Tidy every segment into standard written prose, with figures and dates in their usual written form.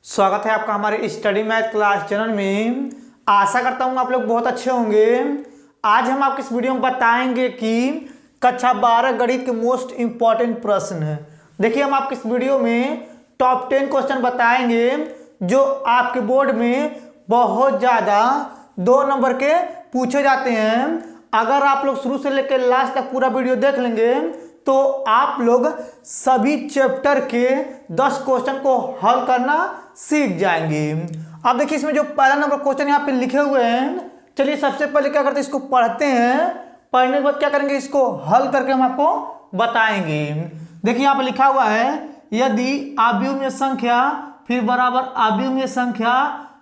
स्वागत है आपका हमारे स्टडी मैथ क्लास चैनल में। आशा करता हूँ आप लोग बहुत अच्छे होंगे। आज हम आपको इस वीडियो में बताएंगे कि कक्षा 12 गणित के मोस्ट इंपॉर्टेंट प्रश्न है। देखिए हम आपको इस वीडियो में टॉप 10 क्वेश्चन बताएंगे जो आपके बोर्ड में बहुत ज़्यादा 2 नंबर के पूछे जाते हैं। अगर आप लोग शुरू से लेकर लास्ट तक पूरा वीडियो देख लेंगे तो आप लोग सभी चैप्टर के 10 क्वेश्चन को हल करना सीख जाएंगे। अब देखिए इसमें जो पहला नंबर क्वेश्चन यहाँ पे लिखे हुए हैं, चलिए सबसे पहले क्या करते हैं, इसको पढ़ते हैं। पढ़ने के बाद क्या करेंगे, इसको हल करके हम आपको बताएंगे। देखिए यहाँ पे लिखा हुआ है, यदि आव्यूह संख्या फिर बराबर आव्यूह संख्या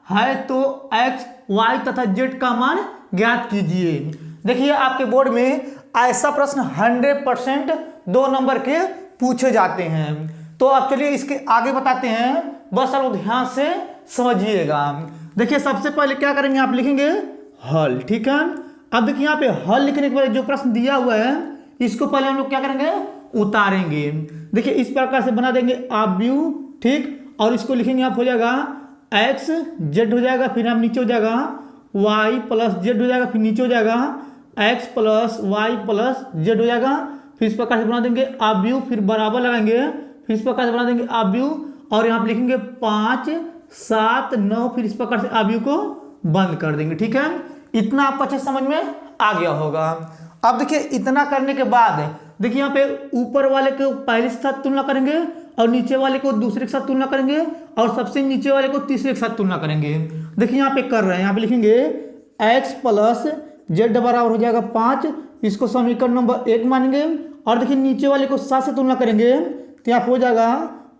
है तो x, y तथा z का मान ज्ञात कीजिए। देखिए आपके बोर्ड में ऐसा प्रश्न 100% 2 नंबर के पूछे जाते हैं। तो अब चलिए इसके आगे बताते हैं, बस आप ध्यान से समझिएगा। देखिए सबसे पहले क्या करेंगे, आप लिखेंगे हल, ठीक है। अब देखिए यहाँ पे हल लिखने के बाद जो प्रश्न दिया हुआ है इसको पहले हम लोग क्या करेंगे, उतारेंगे। देखिए इस प्रकार से बना देंगे आव्यूह, ठीक, और इसको लिखेंगे, आप हो जाएगा x z हो जाएगा, फिर आप नीचे हो जाएगा y प्लस z हो जाएगा, फिर नीचे हो जाएगा x plus Y plus Z हो जाएगा। फिर इस प्रकार से बना देंगे आव्यूह, फिर बराबर लगाएंगे, फिर इस प्रकार से बना देंगे आव्यूह और यहाँ पे लिखेंगे 5 7 9, फिर इस प्रकार से आव्यूह को बंद कर देंगे, ठीक है। इतना आपको अच्छे समझ में आ गया होगा। अब देखिए इतना करने के बाद देखिए यहाँ पे ऊपर वाले को पहले के साथ तुलना करेंगे और नीचे वाले को दूसरे के साथ तुलना करेंगे और सबसे नीचे वाले को तीसरे के साथ तुलना करेंगे। देखिए यहाँ पे कर रहे हैं, यहाँ पे लिखेंगे x प्लस जेड बराबर हो जाएगा 5, इसको समीकरण नंबर 1 मानेंगे। और देखिए नीचे वाले को 7 से तुलना करेंगे तो यहाँ हो जाएगा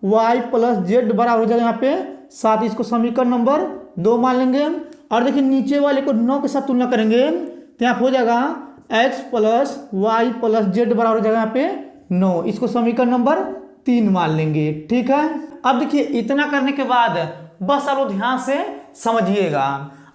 y प्लस जेड बराबर हो जाएगा यहाँ पे 7, इसको समीकरण नंबर 2 मान लेंगे। और देखिए नीचे वाले को 9 के साथ तुलना करेंगे तो यहाँ हो जाएगा x plus Y plus Z बराबर हो जाएगा यहाँ पे 9, इसको समीकरण नंबर 3 मान लेंगे, ठीक है। अब देखिए इतना करने के बाद बस आप लोग ध्यान से समझिएगा।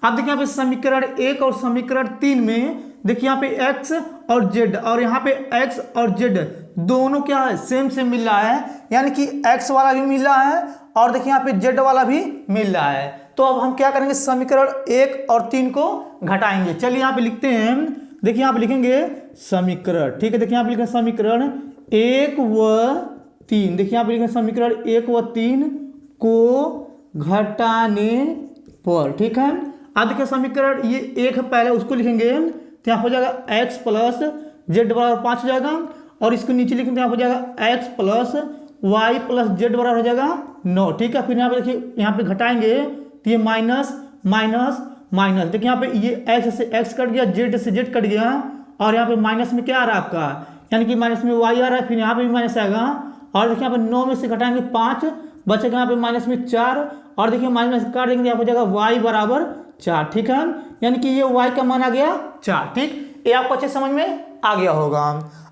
अब देखिए यहाँ पे समीकरण 1 और समीकरण 3 में देखिए यहाँ पे x और z और यहाँ पे x और z दोनों क्या है, सेम मिल रहा है, यानी कि x वाला भी मिल रहा है और देखिए यहाँ पे z वाला भी मिल रहा है। तो अब हम क्या करेंगे, समीकरण 1 और 3 को घटाएंगे। चलिए यहाँ पे लिखते हैं, देखिए यहाँ पे लिखेंगे समीकरण, ठीक है। देखिए यहाँ पे लिखेंगे समीकरण 1 व 3, देखिए यहाँ पे लिखेंगे समीकरण 1 व 3 को घटाने पर, ठीक है। अब देखिए समीकरण ये 1 है पहले, उसको लिखेंगे तो यहाँ हो जाएगा x प्लस जेड बराबर 5 हो जाएगा और इसको नीचे लिखेंगे तो यहाँ हो जाएगा x plus Y plus Z बराबर हो जाएगा 9, ठीक है। फिर यहाँ पे देखिए यहाँ पे घटाएंगे तो ये माइनस माइनस माइनस, देखिए यहाँ पे ये x से x कट गया, z से z कट गया और यहाँ पे माइनस में क्या आ रहा है आपका, यानी कि माइनस में y आ रहा है, फिर यहाँ पे भी माइनस आएगा और देखिए यहाँ पे 9 में से घटाएंगे 5, बचेगा यहाँ पे माइनस में 4 और देखिए माइनस काट देंगे, यहाँ हो जाएगा y बराबर 4, ठीक है। यानी कि ये y का मान आ गया 4, ठीक। ये आपको अच्छे समझ में आ गया होगा।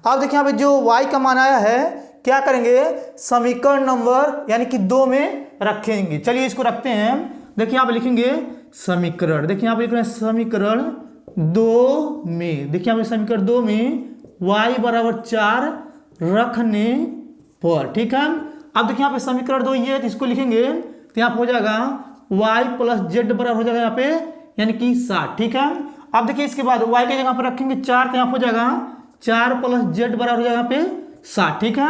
अब देखिए यहाँ पे जो y का मान आया है क्या करेंगे, समीकरण नंबर यानी कि 2 में रखेंगे। चलिए इसको रखते हैं। देखिए यहाँ पे लिखेंगे समीकरण, देखिए यहाँ पे लिख रहे हैं समीकरण 2 में, देखिए यहाँ पे समीकरण 2 में y बराबर 4 रखने पर, ठीक है। अब देखिए यहाँ पे समीकरण 2 ये है, तो इसको लिखेंगे तो यहाँ हो जाएगा y प्लस जेड बराबर हो जाएगा यहाँ पे यानी कि 7, ठीक है। अब देखिए इसके बाद y के जगह पर रखेंगे 4 तो यहाँ हो जाएगा 4 प्लस जेड बराबर हो जाएगा यहाँ पे 7, ठीक है।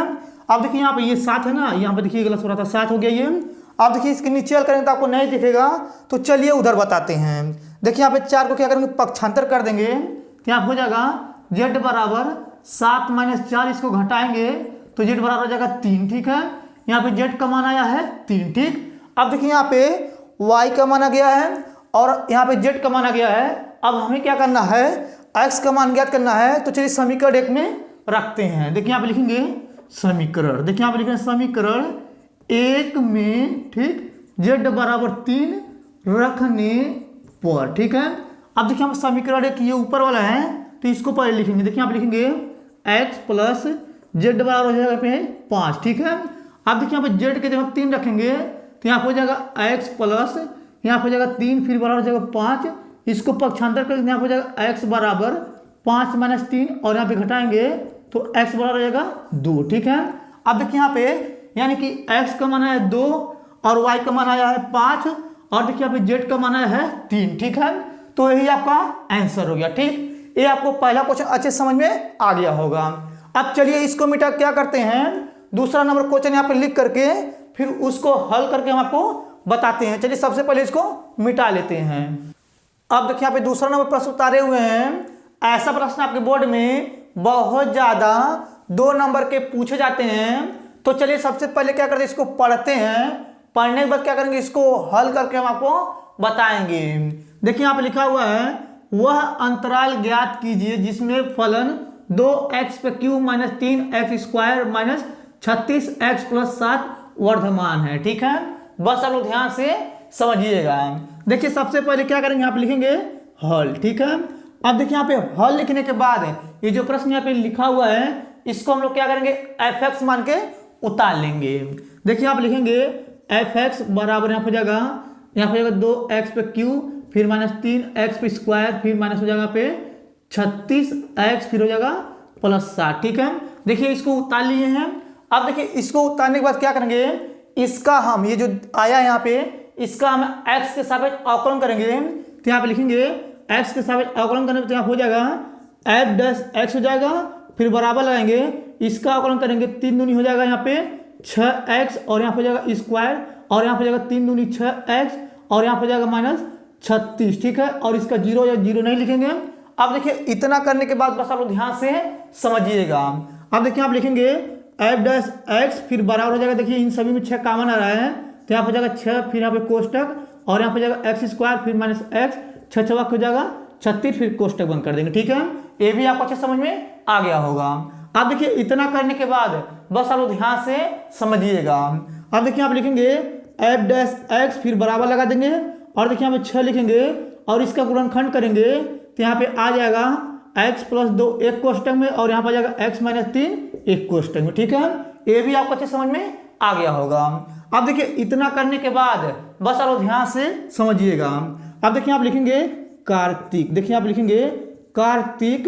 अब देखिए यहाँ पे ये 7 है ना, यहाँ पे देखिए गलत हो रहा था, 7 हो गया ये। अब देखिए इसके नीचे हल करेंगे तो आपको नहीं दिखेगा, तो चलिए उधर बताते हैं। देखिए यहाँ पे 4 को क्या करेंगे, पक्षांतर कर देंगे तो यहाँ हो जाएगा z बराबर 7 माइनस 4, इसको घटाएंगे तो z बराबर हो जाएगा 3, ठीक है। यहाँ पे z का मान आया है 3, ठीक। अब देखिए यहाँ पे y का मान आ गया है और यहाँ पे z का मान आ गया है। अब हमें क्या करना है, x का मान ज्ञात करना है, तो चलिए समीकरण 1 में रखते हैं। देखिए यहाँ पे लिखेंगे समीकरण, देखिए यहाँ पे लिखेंगे समीकरण 1 में, ठीक, z बराबर 3 रखने पर, ठीक है। अब देखिए हम समीकरण 1 ये ऊपर वाला है तो इसको पहले लिखेंगे। देखिए यहाँ पे लिखेंगे x प्लस जेड बराबर हो जाएगा पे 5, ठीक है। अब देखिए यहाँ पे z के जगह 3 रखेंगे तो यहाँ हो जाएगा x प्लस यहाँ हो जाएगा 3 फिर बराबर हो जाएगा 5, इसको पक्षांतर करके यहाँ हो जाएगा x बराबर 5 माइनस 3 और यहाँ पे घटाएंगे तो x बराबर हो जाएगा 2, ठीक है। अब देखिए यहाँ पे यानी कि x का मान है 2 और y का मान आया है 5 और देखिए यहाँ पे z का मान आया है 3। ठीक है, तो यही आपका आंसर हो गया। ठीक, ये आपको पहला क्वेश्चन अच्छे समझ में आ गया होगा। अब चलिए इसको मिटा क्या करते हैं, दूसरा नंबर क्वेश्चन यहाँ पे लिख करके फिर उसको हल करके हम आपको बताते हैं। चलिए सबसे पहले इसको मिटा लेते हैं। अब देखिए यहाँ पे दूसरा नंबर प्रश्न उतारे हुए हैं। ऐसा प्रश्न आपके बोर्ड में बहुत ज्यादा 2 नंबर के पूछे जाते हैं। तो चलिए सबसे पहले क्या करते हैं, इसको पढ़ते हैं। पढ़ने के बाद क्या करेंगे, इसको हल करके हम आपको बताएंगे। देखिए यहाँ पे लिखा हुआ है, वह अंतराल ज्ञात कीजिए जिसमें फलन 2x पे cube minus 3x square minus 36x plus 7 वर्धमान है। ठीक है, बस आप लोग ध्यान से समझिएगा। देखिए सबसे पहले क्या करेंगे, यहाँ पे लिखेंगे हल। ठीक है, अब देखिए यहाँ पे हल लिखने के बाद ये जो प्रश्न यहाँ पे लिखा हुआ है इसको हम लोग क्या करेंगे, f(x) मान के उतार लेंगे। देखिए आप लिखेंगे f(x) बराबर यहाँ पे जाएगा 2x पे क्यूब फिर माइनस 3x पे स्क्वायर फिर माइनस हो जाएगा पे 36x फिर हो जाएगा प्लस 7। ठीक है, देखिए इसको उतार लिए हैं। अब देखिए इसको उतारने के बाद क्या करेंगे, इसका हम ये जो आया यहाँ पे इसका हम x के सापेक्ष अवकलन करेंगे। तो यहाँ पे लिखेंगे x के सापेक्ष अवकलन करने पर यहाँ हो जाएगा f'(x) हो जाएगा, फिर बराबर लगाएंगे, इसका अवकलन करेंगे 3 दूनी हो जाएगा यहाँ पे 6x और यहाँ पे हो जाएगा स्क्वायर और यहाँ पे जाएगा 3 दूनी 6x और यहाँ पे जाएगा माइनस 36। ठीक है, और इसका 0 या 0 नहीं लिखेंगे। अब देखिए इतना करने के बाद बस आप लोग ध्यान से समझिएगा। अब देखिए आप लिखेंगे f'(x) फिर बराबर हो जाएगा, देखिए इन सभी में 6 कॉमन आ रहा है तो यहाँ पे जाएगा 6 फिर यहाँ पे कोष्टक और यहाँ पे जाएगा x स्क्वायर फिर माइनस x 6 छवा हो जाएगा 36 फिर कोष्टक बंद कर देंगे। ठीक है, ये भी आपको अच्छे समझ में आ गया होगा। अब देखिए इतना करने के बाद बस आप लोग ध्यान से समझिएगा। अब देखिए आप लिखेंगे f'(x) फिर बराबर लगा देंगे और देखिए यहाँ पे 6 लिखेंगे और इसका गुणनखंड करेंगे तो यहाँ पे आ जाएगा x प्लस 2 एक कोष्टक में और यहाँ पर जाएगा x माइनस 3 एक कोष्टक में। ठीक है, ये भी आपको अच्छे समझ में आ गया होगा। अब देखिए इतना करने के बाद बस आप लोग ध्यान से समझिएगा। अब देखिए आप लिखेंगे कार्तिक, देखिए आप लिखेंगे कार्तिक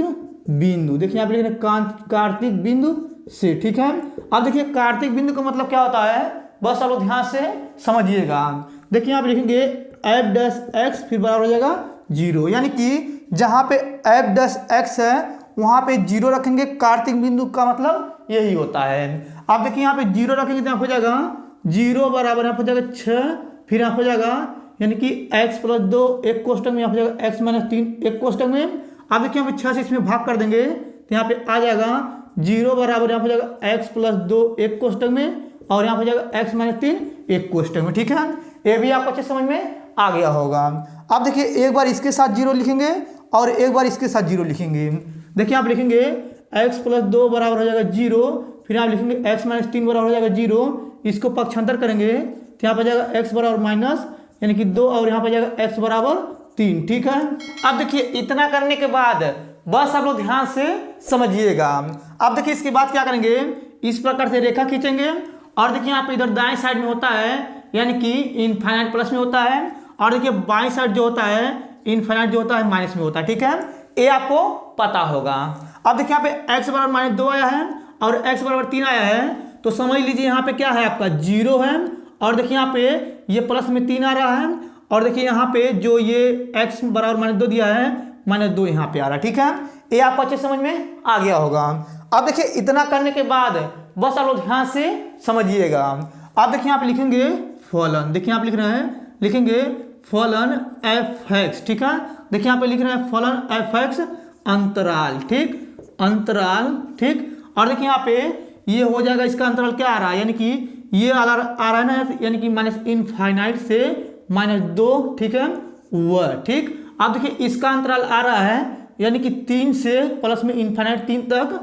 बिंदु, देखिए आप लिखेंगे कार्तिक बिंदु से। ठीक है, अब देखिए कार्तिक बिंदु का मतलब क्या होता है, बस आप लोग ध्यान से समझिएगा। देखिए आप लिखेंगे f'(x) फिर बराबर हो जाएगा 0, यानी कि जहाँ पे f'(x) है वहाँ पे 0 रखेंगे। कार्तिक बिंदु का मतलब यही होता है। अब देखिए यहाँ पे 0 रखेंगे तो यहाँ हो जाएगा 0 बराबर यहाँ हो जाएगा 6 फिर यहाँ हो जाएगा यानी कि x प्लस 2 एक कोष्टक में यहाँ हो जाएगा x माइनस 3 एक कोष्टक में। अब देखिए यहाँ पे 6 से इसमें भाग कर देंगे तो यहाँ पे आ जाएगा 0 बराबर यहाँ हो जाएगा x प्लस 2 एक कोष्टक में और यहाँ हो जाएगा x माइनस 3 एक कोष्टक में। ठीक है, ये भी आपको अच्छे समझ में आ गया होगा। अब देखिए एक बार इसके साथ 0 लिखेंगे और एक बार इसके साथ 0 लिखेंगे। देखिए आप लिखेंगे x प्लस 2 बराबर हो जाएगा 0 फिर आप लिखेंगे x माइनस 3 बराबर हो जाएगा 0, इसको पक्षांतर करेंगे तो यहाँ पर जाएगा x बराबर माइनस यानी कि 2 और यहाँ पर जाएगा x बराबर 3। ठीक है, अब देखिए इतना करने के बाद बस आप लोग ध्यान से समझिएगा। अब देखिए इसके बाद क्या करेंगे, इस प्रकार से रेखा खींचेंगे और देखिए यहाँ पे इधर दाएं साइड में होता है यानी कि इनफाइनाइट प्लस में होता है और देखिए बाएं साइड जो होता है इनफाइनाइट जो होता है माइनस में होता है। ठीक है, ये आपको पता होगा। अब देखिए यहाँ पे x बराबर माइनस 2 आया है और x बराबर 3 आया है तो समझ लीजिए यहाँ पे क्या है आपका 0 है और देखिए यहाँ पे ये प्लस में 3 आ रहा है और देखिए यहाँ पे जो ये x बराबर माइनस 2 दिया है माइनस 2 यहाँ पे आ रहा है। ठीक है, ये आपको अच्छे समझ में आ गया होगा। अब देखिए इतना करने के बाद बस आप लोग ध्यान से समझिएगा। अब देखिए आप लिखेंगे फलन, देखिए आप लिख रहे हैं लिखेंगे फलन f(x). ठीक है, देखिए यहाँ पे लिख रहे हैं फलन f(x) अंतराल। ठीक, अंतराल। ठीक, और देखिए यहाँ पे ये हो जाएगा, इसका अंतराल क्या आ रहा है यानी कि ये आ रहा है ना यानी कि माइनस इनफाइनाइट से -2। ठीक है, वह। ठीक, अब देखिए इसका अंतराल आ रहा है यानी कि 3 से प्लस में इनफाइनाइट 3 तक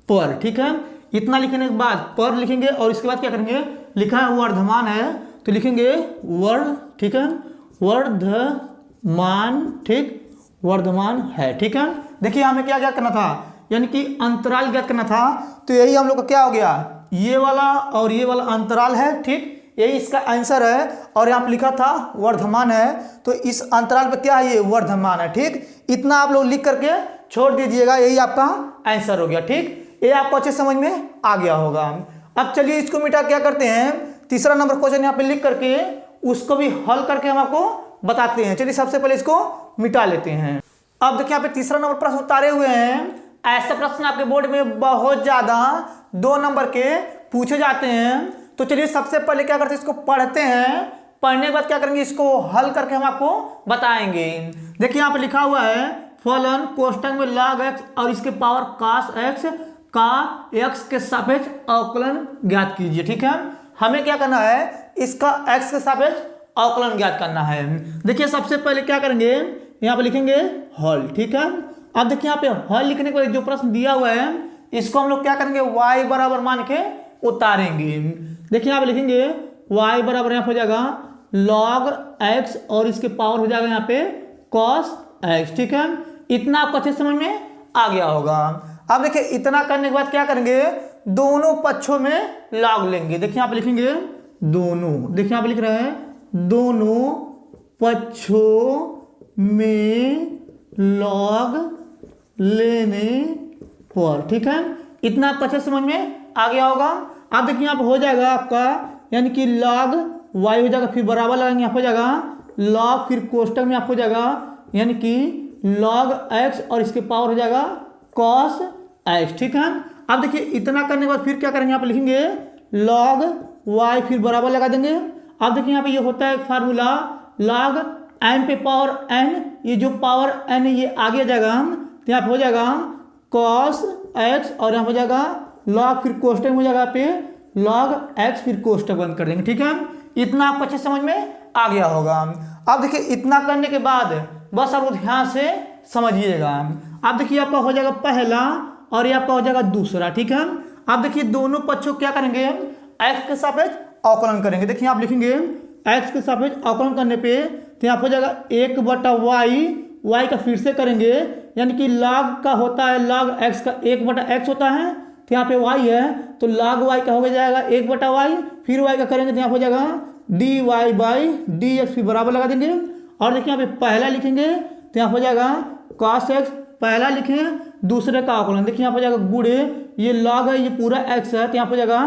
पर। ठीक है, इतना लिखने के बाद पर लिखेंगे और इसके बाद क्या करेंगे, लिखा है वर्धमान है तो लिखेंगे वर्ध। ठीक है, वर्धमान। ठीक, वर्धमान है। ठीक है, देखिए हमें क्या ज्ञात करना था यानी कि अंतराल ज्ञात करना था तो यही हम लोग का क्या हो गया, ये वाला और ये वाला अंतराल है। ठीक, यही इसका आंसर है और यहाँ पे लिखा था वर्धमान है तो इस अंतराल पे क्या है, ये वर्धमान है। ठीक, इतना आप लोग लिख करके छोड़ दीजिएगा, यही आपका आंसर हो गया। ठीक, ये आपको अच्छे समझ में आ गया होगा। अब चलिए इसको मिटा क्या करते हैं, तीसरा नंबर क्वेश्चन यहाँ पे लिख करके उसको भी हल करके हम आपको बताते हैं। चलिए सबसे पहले इसको मिटा लेते हैं। अब देखिए यहाँ पे तीसरा नंबर प्रश्न उतारे हुए हैं। ऐसे प्रश्न आपके बोर्ड में बहुत ज्यादा 2 नंबर के पूछे जाते हैं। तो चलिए सबसे पहले क्या करते हैं, इसको पढ़ते हैं। पढ़ने के बाद क्या करेंगे, इसको हल करके हम आपको बताएंगे। देखिए यहाँ पे लिखा हुआ है फलन कोष्टक में log x और इसके पावर cos x का x के सापेक्ष अवकलन ज्ञात कीजिए। ठीक है, हमें क्या करना है, इसका x के सापेक्ष अवकलन ज्ञात करना है। देखिए सबसे पहले क्या करेंगे, यहाँ पे लिखेंगे हल। ठीक है, अब देखिए यहाँ पे हल लिखने के बाद जो प्रश्न दिया हुआ है इसको हम लोग क्या करेंगे, y बराबर मान के उतारेंगे। देखिए यहाँ पे लिखेंगे y बराबर यहाँ पे हो जाएगा log x और इसके पावर हो जाएगा यहाँ पे cos x। ठीक है, इतना आपको अच्छे समझ में आ गया होगा। अब देखिए इतना करने के बाद क्या करेंगे, दोनों पक्षों में log लेंगे। देखिए यहाँ पे लिखेंगे दोनों, देखिए यहाँ पे लिख रहे हैं दोनों पक्षों में log लेने पर। ठीक है, इतना आपको अच्छे समझ में आ गया होगा। अब देखिए यहाँ पे हो जाएगा आपका यानी कि log y हो जाएगा, फिर बराबर लगाएंगे, यहाँ पे हो जाएगा log, फिर कोष्टक में आप हो जाएगा यानी कि log x और इसके पावर हो जाएगा cos x। ठीक है, अब देखिए इतना करने के बाद फिर क्या करेंगे, यहाँ पे लिखेंगे log y, फिर बराबर लगा देंगे। अब देखिए यहाँ पे ये होता है एक फार्मूला log m पे पावर n, ये जो पावर n ये आगे जाएगा तो यहाँ पे हो जाएगा cos x और यहाँ हो जाएगा log, फिर कोष्टक में हो जाएगा पे log x, फिर कोष्टक बंद कर देंगे। ठीक है, इतना आपको अच्छे समझ में आ गया होगा। अब देखिए इतना करने के बाद बस आप ध्यान से समझिएगा। अब देखिए आपका हो जाएगा पहला और ये आपका हो जाएगा दूसरा। ठीक है, अब देखिए दोनों पक्षों क्या करेंगे, x के सापेक्ष अवकलन करेंगे। देखिए आप लिखेंगे x के सापेक्ष अवकलन करने पे तो यहाँ हो जाएगा 1/y, y का फिर से करेंगे यानी कि log का होता है log x का 1/x होता है, तो यहाँ पे y है तो log y का हो जाएगा 1/y, फिर y का करेंगे तो यहाँ हो जाएगा dy/dx, फिर बराबर लगा देंगे। और देखिए यहाँ पे पहला लिखेंगे तो यहाँ हो जाएगा cos x, पहला लिखें, दूसरे का अवकलन देखिए यहाँ हो जाएगा गुणे, ये log है, ये पूरा x है तो यहाँ हो जाएगा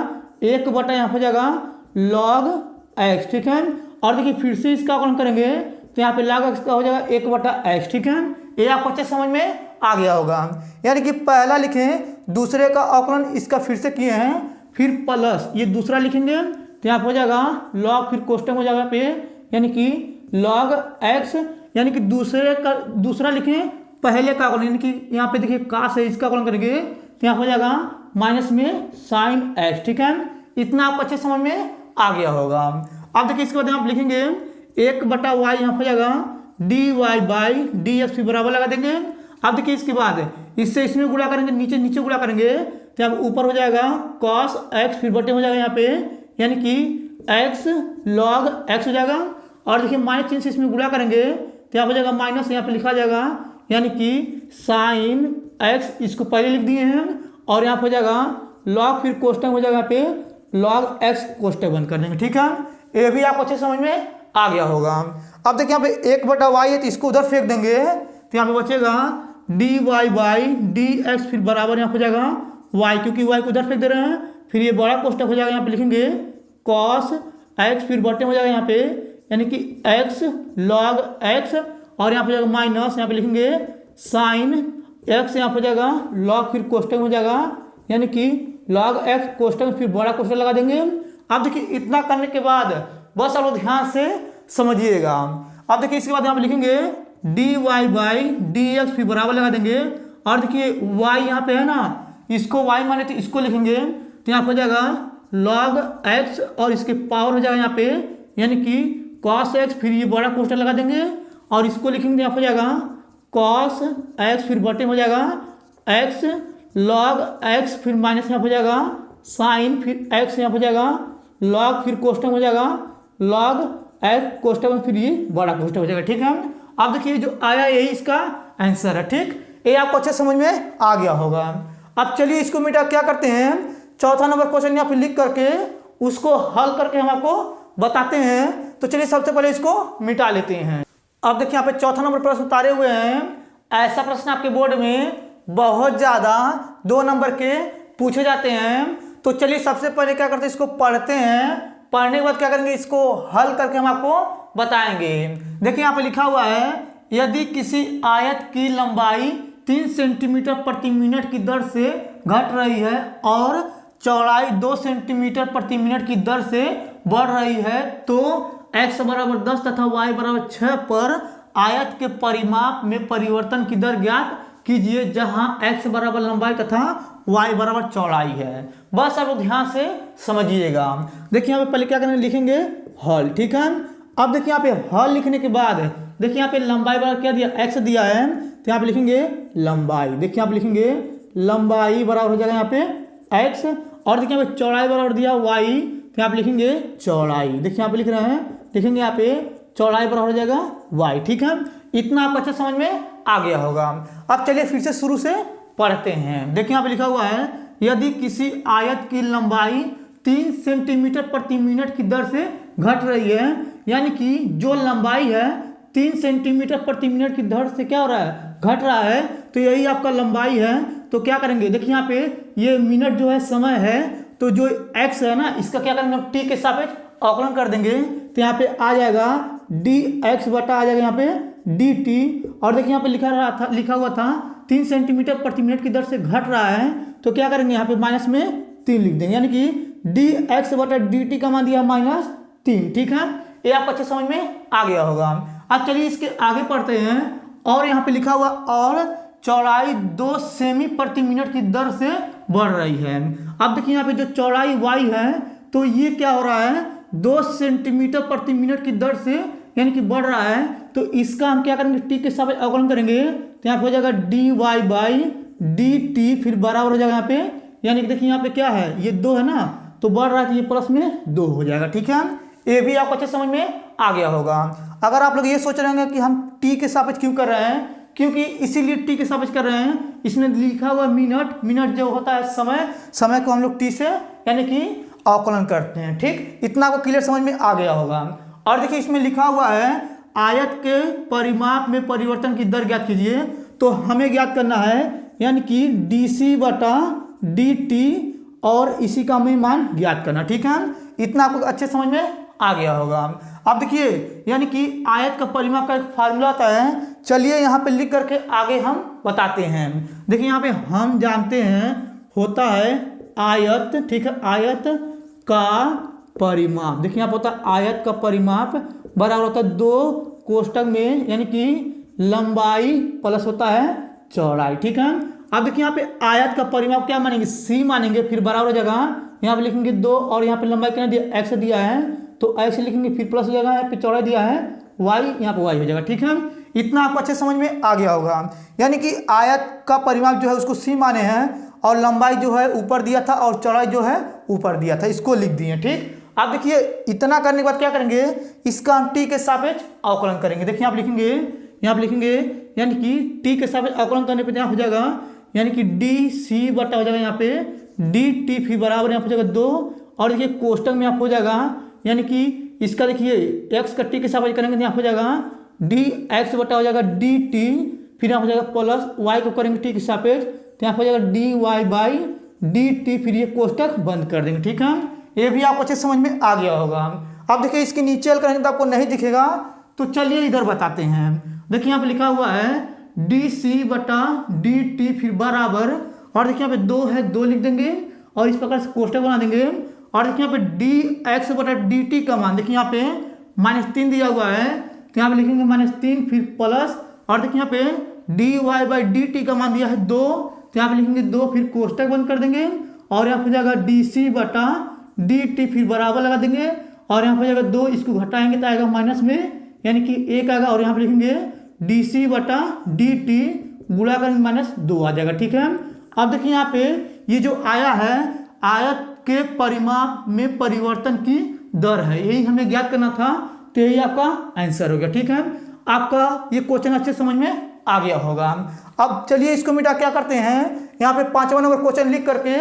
1/, यहाँ हो जाएगा log x। ठीक है, और देखिए फिर से इसका अवकलन करेंगे तो यहाँ पे log x का हो जाएगा 1/x। ठीक है, ये आपको अच्छे समझ में आ गया होगा। यानी कि पहला लिखें, दूसरे का अवकलन इसका फिर से किए हैं, फिर प्लस ये दूसरा लिखेंगे तो यहाँ हो जाएगा log, फिर कोष्टक हो जाएगा पे यानी कि log x, यानी कि दूसरे का दूसरा लिखें, पहले का अवकलन यानी कि यहाँ पे देखिए cos है, इसका अवकलन करेंगे तो यहाँ हो जाएगा माइनस में sin x। ठीक है, इतना आपको अच्छे समझ में आ गया होगा। अब देखिए इसके बाद आप लिखेंगे 1/y, यहाँ हो जाएगा dy/dx, फिर बराबर लगा देंगे। अब देखिए इसके बाद इससे इसमें गुणा करेंगे, नीचे गुणा करेंगे तो यहाँ ऊपर हो जाएगा cos x, फिर बटे हो जाएगा यहाँ पे यानी कि x log x हो जाएगा। और देखिए माइनस चिन्ह से इसमें गुणा करेंगे तो यहाँ हो जाएगा माइनस, यहाँ पे लिखा जाएगा यानी कि sin x, इसको पहले लिख दिए हैं, और यहाँ पे हो जाएगा log, फिर कोष्टक हो जाएगा यहाँ पे log x, कोष्टक बंद कर देंगे। ठीक है, ये भी आपको अच्छे समझ में आ गया होगा। अब देखिए यहाँ पे 1/y है तो इसको उधर फेंक देंगे तो यहाँ पे बचेगा dy/dx, फिर बराबर यहाँ हो जाएगा y, क्योंकि y को उधर फेंक दे रहे हैं, फिर ये बड़ा कोष्टक हो जाएगा, यहाँ पे लिखेंगे cos x, फिर बटे हो जाएगा यहाँ पे यानी कि x log x, और यहाँ पे जाएगा माइनस, यहाँ पे लिखेंगे sin x, यहाँ पे जाएगा log, फिर कोष्टक हो जाएगा यानी कि log x, कोष्टक फिर बड़ा कोष्टक लगा देंगे। अब देखिए इतना करने के बाद बस आप लोग ध्यान से समझिएगा। अब देखिए इसके बाद यहाँ पे लिखेंगे dy/dx, फिर बराबर लगा देंगे, और देखिए y यहाँ पे है ना, इसको y माने तो इसको लिखेंगे तो यहाँ पे हो जाएगा log x और इसके पावर हो जाएगा यहाँ पे यानी कि cos x, फिर ये बड़ा कोष्टक लगा देंगे, और इसको लिखेंगे यहाँ पे हो जाएगा cos x, फिर बटे हो जाएगा x log x, फिर माइनस यहाँ हो जाएगा sin, फिर x यहाँ हो जाएगा log, फिर कोष्टक हो जाएगा log x, कोष्टक फिर ये बड़ा कोष्टक हो जाएगा। ठीक है, अब देखिए जो आया यही इसका आंसर है। ठीक, ये आपको अच्छे समझ में आ गया होगा। अब चलिए इसको मिटा क्या करते हैं, चौथा नंबर क्वेश्चन यहाँ पे लिख करके उसको हल करके हम आपको बताते हैं। तो चलिए सबसे पहले इसको मिटा लेते हैं। अब देखिए यहाँ पे चौथा नंबर प्रश्न उतारे हुए हैं। ऐसा प्रश्न आपके बोर्ड में बहुत ज्यादा 2 नंबर के पूछे जाते हैं। तो चलिए सबसे पहले क्या करते हैं, इसको पढ़ते हैं। पढ़ने के बाद क्या करेंगे, इसको हल करके हम आपको बताएंगे। देखिए यहाँ पे लिखा हुआ है, यदि किसी आयत की लंबाई 3 सेंटीमीटर प्रति मिनट की दर से घट रही है और चौड़ाई 2 सेंटीमीटर प्रति मिनट की दर से बढ़ रही है तो x बराबर 10 तथा y बराबर 6 पर आयत के परिमाप में परिवर्तन की दर ज्ञात कीजिए, जहां x बराबर लंबाई तथा y बराबर चौड़ाई है। बस आप लोग ध्यान से समझिएगा। देखिए यहाँ पे पहले क्या करेंगे, लिखेंगे हल, ठीक है। अब देखिए यहाँ पे हल लिखने के बाद देखिए यहाँ पे लंबाई बराबर क्या दिया, x दिया है, तो यहाँ पे लिखेंगे लंबाई। देखिए यहाँ पे लिखेंगे लंबाई बराबर हो जाएगा यहाँ पे x, और देखिए यहाँ पे चौड़ाई बराबर दिया y, तो यहाँ पे लिखेंगे चौड़ाई। देखिए यहाँ पे लिख रहे हैं, लिखेंगे यहाँ पे चौड़ाई बराबर हो जाएगा y, ठीक है। इतना आपको अच्छे समझ में आ गया होगा। अब चलिए फिर से शुरू से पढ़ते हैं। देखिए यहाँ पे लिखा हुआ है, यदि किसी आयत की लंबाई 3 सेंटीमीटर प्रति मिनट की दर से घट रही है, यानी कि जो लंबाई है 3 सेंटीमीटर प्रति मिनट की दर से क्या हो रहा है, घट रहा है, तो यही आपका लंबाई है। तो क्या करेंगे, देखिए यहाँ पे ये मिनट जो है समय है, तो जो x है ना, इसका क्या करेंगे, हम t के सापेक्ष अवकलन कर देंगे, तो यहाँ पे आ जाएगा dx बटा आ जाएगा यहाँ पे dt। और देखिए यहाँ पे लिखा हुआ था 3 सेंटीमीटर प्रति मिनट की दर से घट रहा है, तो क्या करेंगे यहाँ पे माइनस में 3 लिख देंगे, यानी कि dx बटा dt का मान दिया -3, ठीक है। ये आपको अच्छे समझ में आ गया होगा। अब चलिए इसके आगे पढ़ते हैं। और यहाँ पे लिखा हुआ, और चौड़ाई 2 सेमी प्रति मिनट की दर से बढ़ रही है। अब देखिए यहाँ पे जो चौड़ाई y है, तो ये क्या हो रहा है, 2 सेंटीमीटर प्रति मिनट की दर से यानी कि बढ़ रहा है, तो इसका हम क्या करेंगे, t के सापेक्ष अवकलन करेंगे, तो यहाँ पे हो जाएगा dy बाई dt, फिर बराबर हो जाएगा यहाँ पे, यानी कि देखिए यहाँ पे क्या है, ये 2 है ना, तो बढ़ रहा है, तो ये प्लस में 2 हो जाएगा, ठीक है। ये भी आपको अच्छे समझ में आ गया होगा। अगर आप लोग ये सोच रहे होंगे कि हम t के सापेक्ष क्यों कर रहे हैं, क्योंकि इसीलिए t के सापेक्ष कर रहे हैं, इसमें लिखा हुआ मिनट, मिनट जो होता है समय, समय को हम लोग t से यानी कि अवकलन करते हैं, ठीक। इतना आपको क्लियर समझ में आ गया होगा। और देखिए इसमें लिखा हुआ है, आयत के परिमाप में परिवर्तन की दर ज्ञात कीजिए, तो हमें ज्ञात करना है यानी कि dc बटा dt, और इसी का हमें मान ज्ञात करना, ठीक है। इतना आपको अच्छे समझ में आ गया होगा। अब देखिए यानी कि आयत का परिमाप का एक फार्मूला आता है, चलिए यहाँ पे लिख करके आगे हम बताते हैं। देखिए यहाँ पे हम जानते हैं होता है आयत, ठीक है, आयत का परिमाप। देखिए यहाँ पे होता है आयत का परिमाप बराबर होता है 2 कोष्टक में यानी कि लंबाई प्लस होता है चौड़ाई, ठीक है। अब देखिए यहाँ पे आयत का परिमाप क्या मानेंगे, c मानेंगे, फिर बराबर हो जाएगा, यहाँ पे लिखेंगे 2, और यहाँ पे लंबाई कितना दिया, x दिया है, तो x लिखेंगे, फिर प्लस हो जाएगा, यहाँ पे चौड़ाई दिया है y, यहाँ पे y हो जाएगा, ठीक है। इतना आपको अच्छे समझ में आ गया होगा। यानी कि आयत का परिमाप जो है उसको c माने हैं, और लंबाई जो है ऊपर दिया था और चौड़ाई जो है ऊपर दिया था, इसको लिख दिए, ठीक। अब देखिए इतना करने के बाद क्या करेंगे, इसका हम t के सापेक्ष अवकलन करेंगे। देखिए आप लिखेंगे, यहाँ पे लिखेंगे, यानी कि t के सापेक्ष अवकलन करने पे यहाँ हो जाएगा, यानी कि dc बटा हो जाएगा यहाँ पे dt, फिर बराबर यहाँ हो जाएगा 2, और देखिए कोष्टक में यहाँ हो जाएगा, यानी कि इसका देखिए x का t के सापेक्ष करेंगे तो यहाँ हो जाएगा dx बटा हो जाएगा dt, फिर यहाँ हो जाएगा प्लस y को करेंगे t के सापेक्ष, तो यहाँ हो जाएगा dy बाई dt, फिर ये कोष्टक बंद कर देंगे, ठीक है। ये भी आपको अच्छे समझ में आ गया होगा। अब देखिए इसके नीचे हल करेंगे तो आपको नहीं दिखेगा, तो चलिए इधर बताते हैं। देखिए यहाँ पे लिखा हुआ है dc बटा dt, फिर बराबर, और देखिए यहाँ पे 2 है, 2 लिख देंगे, और इस प्रकार से कोष्टक बना देंगे। और देखिए यहाँ पे dx बटा dt का मान देखिए यहाँ पे -3 दिया हुआ है, तो यहाँ पे लिखेंगे -3, फिर प्लस, और देखिए यहाँ पे dy बाई dt का मान दिया है 2, तो यहाँ पे लिखेंगे 2, फिर कोष्टक बंद कर देंगे, और यहाँ पे जाएगा dc बटा dt, फिर बराबर लगा देंगे, और यहाँ पे जाएगा 2, इसको घटाएंगे तो आएगा माइनस में, यानी कि 1 आएगा, और यहाँ पे लिखेंगे dc बटा dt गुणा करेंगे -2 आ जाएगा, ठीक है। अब देखिए यहाँ पे ये जो आया है आयत के परिमाप में परिवर्तन की दर है, यही हमें ज्ञात करना था, तो यही आपका आंसर हो गया, ठीक है। आपका ये क्वेश्चन अच्छे समझ में आ गया होगा। अब चलिए इसको मिटा क्या करते हैं, यहाँ पे 5वां नंबर क्वेश्चन लिख करके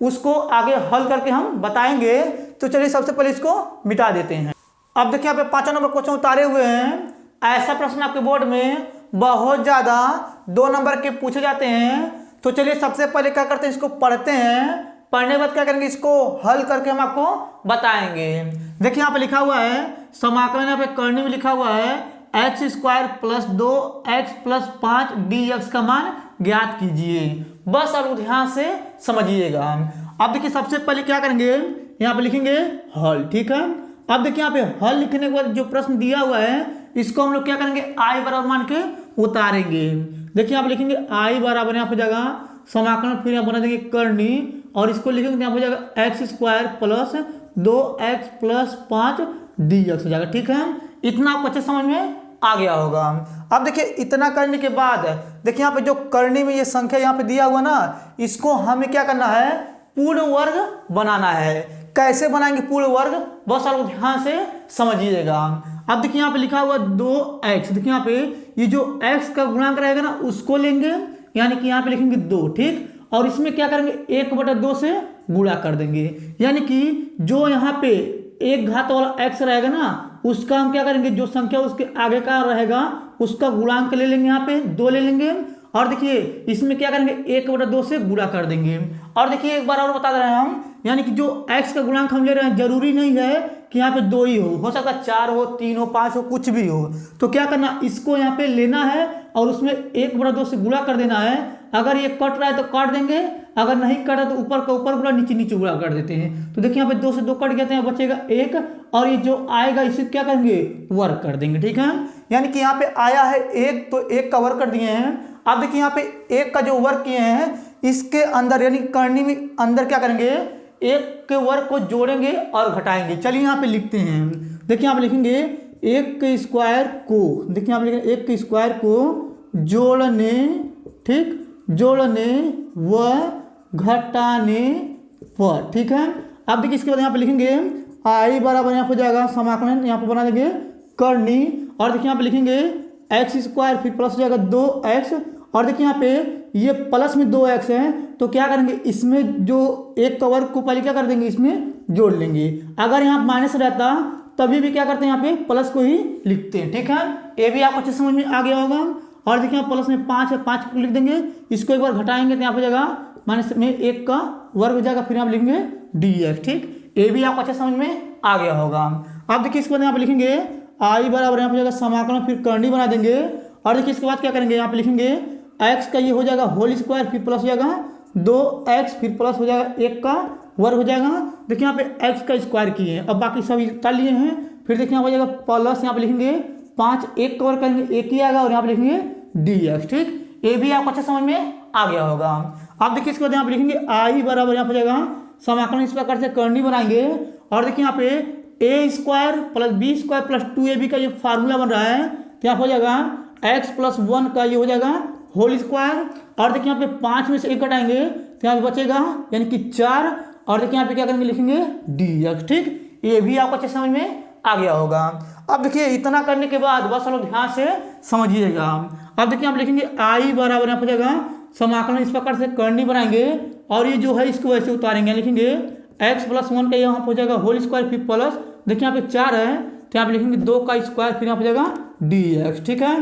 उसको आगे हल करके हम बताएंगे। तो चलिए सबसे पहले इसको मिटा देते हैं। अब देखिए यहाँ पे 5वां नंबर क्वेश्चन उतारे हुए हैं। ऐसा प्रश्न आपके बोर्ड में बहुत ज़्यादा 2 नंबर के पूछे जाते हैं। तो चलिए सबसे पहले क्या करते हैं, इसको पढ़ते हैं, पढ़ने के बाद क्या करेंगे, इसको हल करके हम आपको बताएंगे। देखिए यहाँ पे लिखा हुआ है समाकलन, यहाँ पे करनी में लिखा हुआ है x square plus 2x plus 5 dx का मान ज्ञात कीजिए। बस अब ध्यान से समझिएगा। अब देखिए सबसे पहले क्या करेंगे, यहाँ पे लिखेंगे हल, ठीक है। अब देखिए यहाँ पे हल लिखने के बाद जो प्रश्न दिया हुआ है इसको हम लोग क्या करेंगे, आई बराबर मान के उतारेंगे। देखिए यहाँ पे लिखेंगे आई बराबर यहाँ पे जगह समाकलन, फिर यहाँ बना देंगे करनी और इसको लिखेंगे यहाँ पे जाएगा x square plus 2x plus 5 dx हो जाएगा, ठीक है। इतना आपको अच्छे समझ में आ गया होगा। अब देखिए इतना करने के बाद देखिए यहाँ पे जो करनी में ये संख्या यहाँ पे दिया हुआ ना, इसको हमें क्या करना है, पूर्ण वर्ग बनाना है। कैसे बनाएंगे पूर्ण वर्ग, बस आप ध्यान से समझिएगा। अब देखिए यहाँ पे लिखा हुआ 2x, देखिए यहाँ पे ये जो x का गुणांक रहेगा ना उसको लेंगे, यानी कि यहाँ पे लिखेंगे 2, ठीक। और इसमें क्या करेंगे 1/2 से गुणा कर देंगे, यानी कि जो यहाँ पे एक घात वाला x रहेगा ना उसका हम क्या करेंगे, जो संख्या उसके आगे का रहेगा उसका गुणांक ले लेंगे, यहाँ पे 2 ले लेंगे और देखिए इसमें क्या करेंगे 1/2 से गुणा कर देंगे। और देखिए एक बार और बता दे रहे हैं हम, यानी कि जो x का गुणांक हम ले रहे हैं जरूरी नहीं है कि यहाँ पे 2 ही हो सकता है 4 हो, 3 हो, 5 हो, कुछ भी हो। तो क्या करना, इसको यहाँ पे लेना है और उसमें 1/2 से गुणा कर देना है। अगर ये कट रहा है तो काट देंगे, अगर नहीं कटा तो ऊपर का ऊपर गुणा, नीचे नीचे गुणा कर देते हैं। तो देखिए यहाँ पे 2 से 2 कट गया, तो बचेगा 1 और ये जो आएगा इसे क्या करेंगे, वर्ग कर देंगे, ठीक है। यानी कि यहाँ पे आया है 1 तो 1 का वर्ग कर दिए हैं। अब देखिए यहाँ पे 1 का जो वर्ग किए हैं इसके अंदर यानी करनी में अंदर क्या करेंगे, 1 के वर्ग को जोड़ेंगे और घटाएंगे। चलिए यहाँ पे लिखते हैं, देखिए यहाँ पे लिखेंगे 1 के स्क्वायर को, देखिए यहाँ पे लिखेंगे 1 के स्क्वायर को जोड़ने, ठीक, जोड़ने व घटाने पर, ठीक है। अब देखिए इसके बाद यहाँ पे लिखेंगे आई बराबर यहाँ पे जाएगा समाकलन, यहाँ पे बना देंगे करनी और देखिए यहाँ पे लिखेंगे एक्स स्क्वायर फिर प्लस हो जाएगा 2x और देखिए यहाँ पे ये प्लस में 2x है तो क्या करेंगे, इसमें जो 1 का वर्ग को पहले क्या कर देंगे, इसमें जोड़ लेंगे। अगर यहाँ माइनस रहता तभी भी क्या करते हैं, यहाँ पे प्लस को ही लिखते हैं, ठीक है। ये भी आपको अच्छे समझ में आ गया होगा। और देखिए यहाँ प्लस में 5 है, 5 को लिख देंगे, इसको एक बार घटाएंगे तो यहाँ पे जाएगा माइनस में 1 का वर्ग हो जाएगा, फिर यहाँ पे लिखेंगे dx, ठीक। ये भी आपको अच्छे समझ में आ गया होगा। अब देखिए इसके बाद यहाँ पे लिखेंगे आई बराबर यहाँ पे जाएगा समाकलन, फिर करनी बना देंगे और देखिए इसके बाद क्या करेंगे, यहाँ पे लिखेंगे x का ये हो जाएगा होल स्क्वायर, फिर प्लस हो जाएगा 2x, फिर प्लस हो जाएगा 1 का वर्ग हो जाएगा। देखिए यहाँ पे x का स्क्वायर किए हैं, अब बाकी सब कर लिए हैं। फिर देखिए यहाँ हो जाएगा प्लस, यहाँ पे लिखेंगे 5, 1 का वर्ग करेंगे 1 ही आएगा और यहाँ पे लिखेंगे dx, ठीक। ये भी आपको अच्छा समझ में आ गया होगा। अब देखिए इसके बाद यहाँ पे लिखेंगे आई बराबर यहाँ पे जाएगा समाकलन, इस प्रकार से करनी बनाएंगे और देखिए यहाँ पे a square plus B square plus 2ab का ये फार्मूला बन रहा है, तो यहाँ हो जाएगा x प्लस 1 का ये हो जाएगा होल स्क्वायर और देखिए यहाँ पे 5 में से 1 घटाएंगे तो यहाँ पे बचेगा यानी कि 4 और देखिए यहाँ पे क्या करेंगे, लिखेंगे dx, ठीक। ये भी आपको अच्छे समझ में आ गया होगा। अब देखिए इतना करने के बाद बस लोग ध्यान से समझिएगा। अब देखिए आप लिखेंगे आई बराबर यहाँ पे जाएगा समाकलन, इस प्रकार से करनी बनाएंगे और ये जो है इसको वैसे उतारेंगे, लिखेंगे x प्लस 1 का यहाँ हो जाएगा होल स्क्वायर फिर प्लस, देखिए यहाँ पे 4 है तो यहाँ पे लिखेंगे 2 का स्क्वायर फिर यहाँ पे जाएगा dx, ठीक है।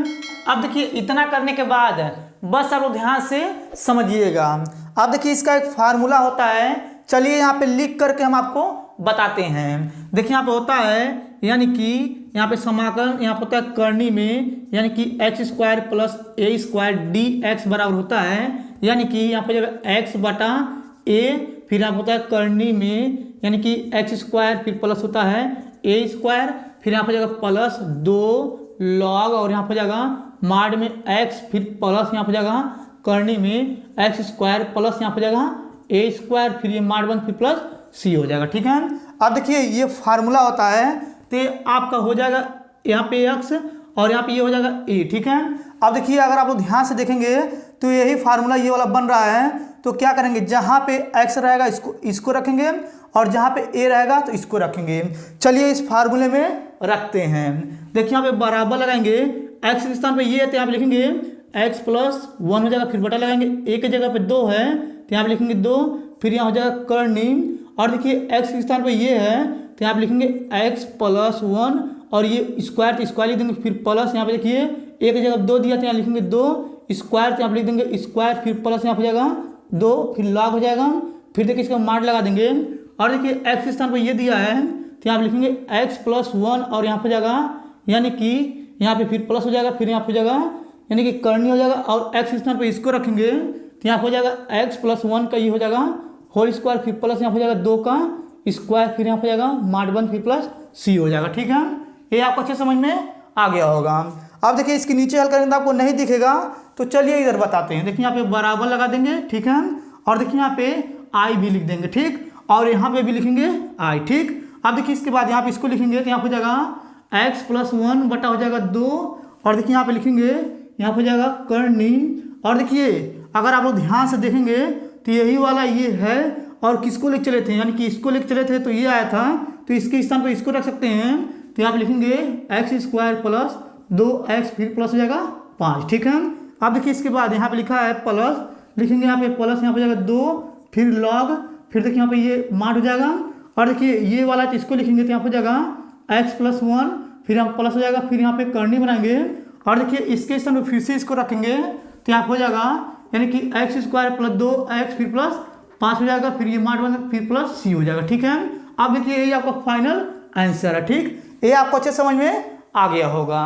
अब देखिए इतना करने के बाद बस आप लोग ध्यान से समझिएगा। अब देखिए इसका एक फार्मूला होता है, चलिए यहाँ पे लिख करके हम आपको बताते हैं। देखिए यहाँ पे होता है यानी कि यहाँ पे समाकलन यहाँ पे होता है करनी में, यानी कि एक्स स्क्वायर प्लस ए स्क्वायर dx बराबर होता है, यानी कि यहाँ पे जाएगा x बटा a, फिर यहाँ होता है करनी में यानी कि एक्स स्क्वायर फिर प्लस होता है ए स्क्वायर, फिर यहाँ पे जाएगा प्लस 2 लॉग और यहाँ पे जाएगा माड में x, फिर प्लस यहाँ पे जाएगा करनी में एक्स स्क्वायर प्लस यहाँ पे जाएगा ए स्क्वायर, फिर ये माड 1 फिर प्लस c हो जाएगा, ठीक है। अब देखिए ये फार्मूला होता है तो आपका हो जाएगा यहाँ पे x और यहाँ पे ये हो जाएगा a, ठीक है। अब देखिए अगर आप लोग ध्यान से देखेंगे तो यही फार्मूला ये वाला बन रहा है, तो क्या करेंगे, जहाँ पे x रहेगा इसको रखेंगे और जहाँ पे a रहेगा तो इसको रखेंगे। चलिए इस फार्मूले में रखते हैं। देखिए यहाँ पे बराबर लगाएंगे, x के स्थान पे ये है तो यहाँ पे लिखेंगे x प्लस 1 हो जाएगा, फिर बटा लगाएंगे, a की जगह पे 2 है तो यहाँ पे लिखेंगे 2, फिर यहाँ हो जाएगा करनी और देखिए x के स्थान पे ये है तो यहाँ पे लिखेंगे x प्लस 1 और ये स्क्वायर तो स्क्वायर लिख देंगे, फिर प्लस यहाँ पे देखिए एक जगह 2 दिया तो यहाँ लिखेंगे 2 स्क्वायर तो यहाँ पे लिख देंगे स्क्वायर, फिर प्लस यहाँ पे जाएगा 2, फिर लॉग हो जाएगा, फिर देखिए इसका मार्ट लगा देंगे और देखिए x के स्थान पर ये दिया है तो यहाँ पे लिखेंगे x + 1 और यहाँ पर जाएगा यानी कि यहाँ पे फिर प्लस हो जाएगा, फिर यहाँ पे जाएगा यानी कि करनी हो जाएगा और x के स्थान पर इसको रखेंगे तो यहाँ हो जाएगा x + 1 का ये हो जाएगा होल स्क्वायर, फिर प्लस यहाँ हो जाएगा 2 का स्क्वायर, फिर यहाँ हो जाएगा मार्ट 1 फिर प्लस c हो जाएगा। ठीक है, ये आपको अच्छे समझ में आ गया होगा। अब देखिए इसके नीचे हल करेंगे तो आपको नहीं दिखेगा, तो चलिए इधर बताते हैं। देखिए यहाँ पे बराबर लगा देंगे, ठीक है, और देखिए यहाँ पे i भी लिख देंगे, ठीक, और यहाँ पे भी लिखेंगे i, ठीक। अब देखिए इसके बाद यहाँ पे इसको लिखेंगे तो यहाँ हो जाएगा x + 1 बटा हो जाएगा 2 और देखिए यहाँ पे लिखेंगे यहाँ पे जाएगा करनी। और देखिए अगर आप लोग ध्यान से देखेंगे तो यही वाला ये है और किसको लेके चले थे, यानी कि इसको लेके चले थे तो ये आया था, तो इसके स्थान पर इसको रख सकते हैं तो यहाँ पे लिखेंगे x² + 2x फिर प्लस हो जाएगा 5, ठीक है। अब देखिए इसके बाद यहाँ पे लिखा है प्लस, लिखेंगे यहाँ पे प्लस, यहाँ पे जाएगा 2 फिर लॉग, फिर देखिए यहाँ पे ये मार्ट हो जाएगा और देखिए ये वाला तो इसको लिखेंगे तो यहाँ पे जाएगा x + 1 फिर यहाँ प्लस हो जाएगा, फिर यहाँ पे करनी बनाएंगे और देखिए इसके स्थान पर फिर से इसको रखेंगे तो यहाँ हो जाएगा यानी कि x² + 2x फिर प्लस 5 हो जाएगा, फिर ये मार्ट 1 फिर प्लस c हो जाएगा, ठीक है। अब देखिए यही आपका फाइनल आंसर है, ठीक, ये आपको अच्छे समझ में आ गया होगा।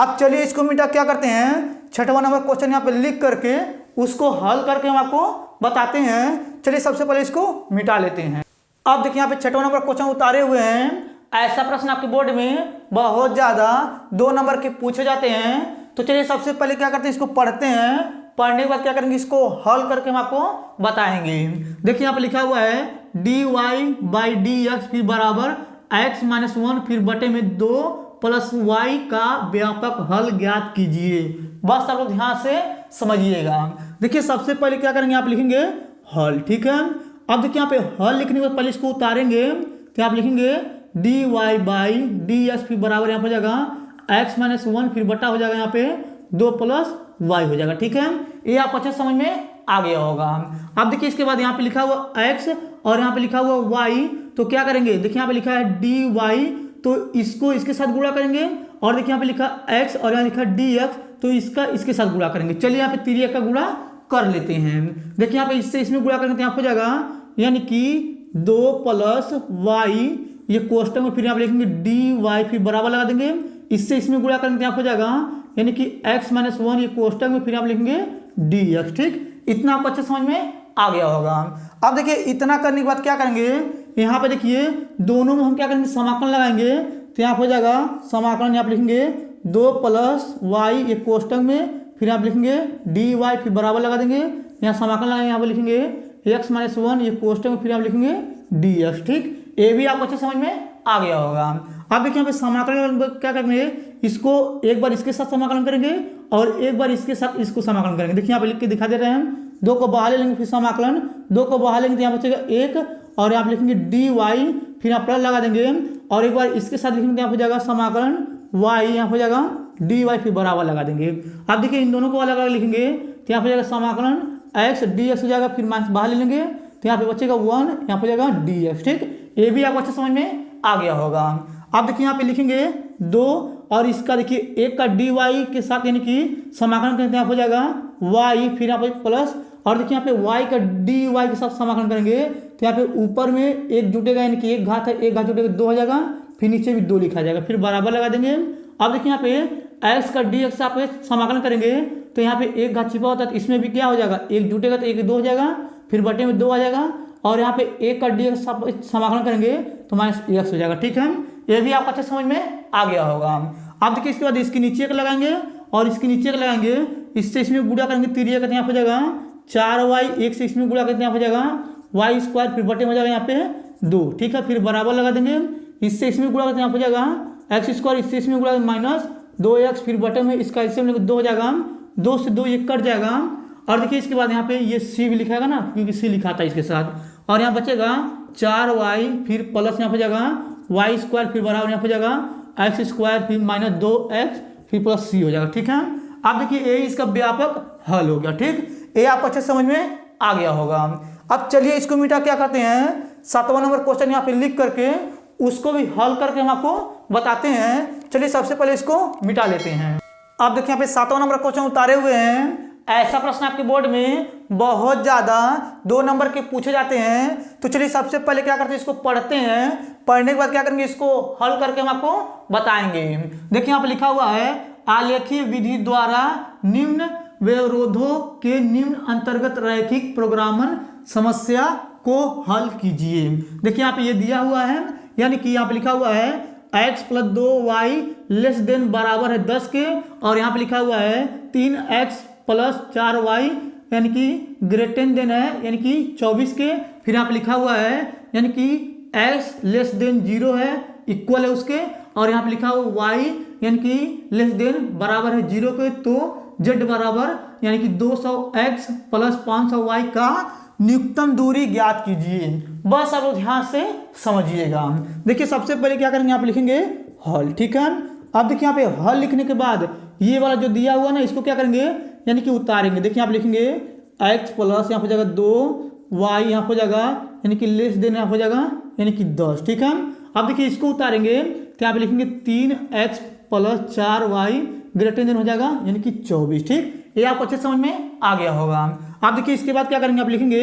अब चलिए इसको मिटा क्या करते हैं, 6वां नंबर क्वेश्चन यहाँ पे लिख करके उसको हल करके हम आपको बताते हैं। चलिए सबसे पहले इसको मिटा लेते हैं। अब देखिए यहाँ पे 6वां नंबर क्वेश्चन उतारे हुए हैं। ऐसा प्रश्न आपके बोर्ड में बहुत ज्यादा 2 नंबर के पूछे जाते हैं, तो चलिए सबसे पहले क्या करते हैं, इसको पढ़ते हैं, पढ़ने के बाद क्या करेंगे, इसको हल करके हम आपको बताएंगे। देखिए यहाँ पे लिखा हुआ है dy/dx फिर बराबर x - 1 फिर बटे में 2 + y का व्यापक हल ज्ञात कीजिए। बस आप लोग ध्यान से समझिएगा। देखिए सबसे पहले क्या करेंगे, आप लिखेंगे हल, ठीक है। अब देखिए यहाँ पे हल लिखने के बाद पहले इसको उतारेंगे तो आप लिखेंगे dy/dx फिर बराबर यहाँ पर जाएगा x - 1 फिर बटा हो जाएगा यहाँ पे 2 + y हो जाएगा, ठीक है। ये आप अच्छे समझ में आ गया होगा। अब देखिए इसके बाद यहाँ पे लिखा हुआ x और यहाँ पे लिखा हुआ y, तो क्या करेंगे, देखिए यहाँ पे लिखा है dy, तो इसको इसके साथ गुणा करेंगे और देखिए यहाँ पे लिखा x और यहाँ लिखा dx, तो इसका इसके साथ गुणा करेंगे। चलिए यहाँ पे 3 का गुणा कर लेते हैं। देखिए यहाँ पे इससे इसमें गुणा करेंगे तो यहाँ हो जाएगा यानी कि 2 + y, ये कोष्टक में फिर यहाँ पे लिखेंगे dy फिर बराबर लगा देंगे, इससे इसमें गुणा करेंगे तो यहाँ हो जाएगा यानी कि x - 1, ये कोष्टक में फिर आप लिखेंगे dx, ठीक। इतना आपको अच्छे समझ में आ गया होगा। अब देखिए इतना करने के बाद क्या करेंगे, यहाँ पे देखिए दोनों में हम क्या करेंगे, समाकलन लगाएंगे तो यहाँ हो जाएगा समाकलन, यहाँ पे लिखेंगे 2 + y, ये कोष्टक में फिर आप लिखेंगे dy फिर बराबर लगा देंगे, यहाँ समाकलन लगाएंगे, यहाँ पे लिखेंगे x - 1, ये कोष्टक में फिर आप लिखेंगे dx, ठीक। ये भी आपको अच्छे समझ में आ गया होगा। अब देखिए यहाँ पे समाकलन क्या करेंगे, इसको एक बार इसके साथ समाकलन करेंगे और एक बार इसके साथ इसको समाकलन करेंगे। देखिए यहाँ पे लिख के दिखा दे रहे हैं, 2 को बाहर ले लेंगे फिर समाकलन, 2 को बाहर लेंगे तो यहाँ बचेगा 1 और यहाँ पे लिखेंगे dy फिर यहाँ प्लस लगा देंगे और एक बार इसके साथ लिखेंगे यहाँ हो जाएगा समाकलन y, यहाँ हो जाएगा dy फिर बराबर लगा देंगे। अब देखिए इन दोनों को अलग अलग लिखेंगे तो यहाँ हो जाएगा समाकलन x dx हो जाएगा, फिर माइनस बाहर ले लेंगे तो यहाँ पे बचेगा 1, यहाँ हो जाएगा dx, ठीक। ये भी आपको अच्छे समझ में आ गया होगा। अब देखिए यहाँ पे लिखेंगे 2 और इसका देखिए 1 का dy के साथ यानी कि समाकलन करेंगे यहाँ हो जाएगा y, फिर यहाँ पे प्लस और देखिए यहाँ पे y का dy के साथ समाकलन करेंगे तो यहाँ पे ऊपर में 1 जुटेगा यानी कि 1 घात है, 1 घात जुटेगा 2 हो जाएगा, फिर नीचे भी 2 लिखा जाएगा, फिर बराबर लगा देंगे। अब देखिए यहाँ पे x का dx से आप समाकलन करेंगे तो यहाँ पे 1 घात छिपा होता है, तो इसमें भी क्या हो जाएगा, 1 जुटेगा तो 1 2 हो जाएगा, फिर बटे में 2 आ जाएगा और यहाँ पे 1 का dx समाकलन करेंगे तो -x हो जाएगा, ठीक है। ये भी आपको अच्छे समझ में आ गया होगा। अब देखिए इसके बाद इसके नीचे का लगाएंगे और इसके नीचे का लगाएंगे, इससे इसमें गुणा करेंगे 3 का, यहाँ हो जाएगा 4y, 1 से इसमें गुणा करते यहाँ हो जाएगा y² फिर बटे में जाएगा यहाँ पे 2, ठीक है, फिर बराबर लगा देंगे, इससे इसमें गुणा करते यहाँ हो जाएगा x², इससे इसमें गुणा -2x फिर बटे में इसका इससे 2 हो जाएगा, 2 से 2 ये कट जाएगा और देखिए इसके बाद यहाँ पे ये c भी लिखाएगा ना, क्योंकि c लिखा था इसके साथ, और यहाँ बचेगा 4y फिर प्लस यहाँ हो जाएगा y² फिर बराबर यहाँ हो जाएगा x² फिर -2x फिर प्लस c हो जाएगा, ठीक है। अब देखिए ये इसका व्यापक हल हो गया, ठीक। ये आपको अच्छे समझ में आ गया होगा। अब चलिए इसको मिटा क्या करते हैं, 7वां नंबर क्वेश्चन यहाँ पे लिख करके उसको भी हल करके हम आपको बताते हैं। चलिए सबसे पहले इसको मिटा लेते हैं। अब देखिए यहाँ पे 7वां नंबर क्वेश्चन उतारे हुए हैं। ऐसा प्रश्न आपके बोर्ड में बहुत ज़्यादा 2 नंबर के पूछे जाते हैं। तो चलिए सबसे पहले क्या करते हैं, इसको पढ़ते हैं। पढ़ने के बाद क्या करेंगे, इसको हल करके हम आपको बताएंगे। देखिए यहाँ पे लिखा हुआ है, आलेखीय विधि द्वारा निम्न विरोधों के निम्न अंतर्गत रैखिक प्रोग्रामन समस्या को हल कीजिए। देखिए यहाँ पे ये दिया हुआ है, यानी कि यहाँ पे लिखा हुआ है x + 2y लेस देन बराबर है 10 के, और यहाँ पे लिखा हुआ है 3x + 4y यानी कि ग्रेटर देन है यानी कि 24 के। फिर यहाँ पे लिखा हुआ है यानी कि x लेस देन 0 है, इक्वल है उसके, और यहाँ पे लिखा हुआ y यानी कि लेस देन बराबर है 0 के। तो z बराबर यानी कि 200x + 500y का न्यूनतम दूरी ज्ञात कीजिए। बस आप लोग ध्यान से समझिएगा। देखिए सबसे पहले क्या करेंगे, यहाँ पे लिखेंगे हल, ठीक है। अब देखिए यहाँ पे हल लिखने के बाद ये वाला जो दिया हुआ ना, इसको क्या करेंगे यानी कि उतारेंगे। देखिए यहाँ पे लिखेंगे x प्लस यहाँ हो जाएगा 2y, यहाँ हो जाएगा यानी कि लेस देन यहाँ हो जाएगा यानी कि 10, ठीक है। अब देखिए इसको उतारेंगे तो यहाँ पे लिखेंगे 3x + 4y ग्रेटर देन हो जाएगा यानी कि 24, ठीक। ये आपको अच्छे समझ में आ गया होगा। अब देखिए इसके बाद क्या करेंगे, आप लिखेंगे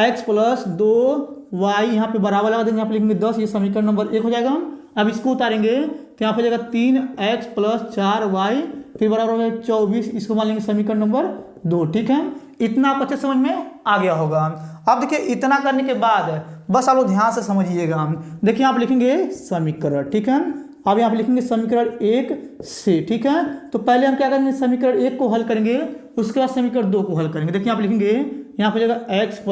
x + 2y यहाँ पे बराबर लगा देंगे, यहाँ पे लिखेंगे 10, ये समीकरण नंबर 1 हो जाएगा। अब इसको उतारेंगे तो यहाँ पे जाएगा 3x + 4y फिर बराबर हो जाएगा 24, इसको मान लेंगे समीकरण नंबर 2, ठीक है। इतना आपको अच्छे समझ में आ गया होगा। अब देखिए इतना करने के बाद बस आप लोग ध्यान से समझिएगा। देखिए यहाँ पे लिखेंगे समीकरण, ठीक है। अब यहाँ पे लिखेंगे समीकरण 1 से, ठीक है। तो पहले हम क्या करेंगे, समीकरण 1 को हल करेंगे, उसके बाद समीकरण 2 को हल करेंगे। देखिए यहाँ पे लिखेंगे यहाँ पे जाएगा x +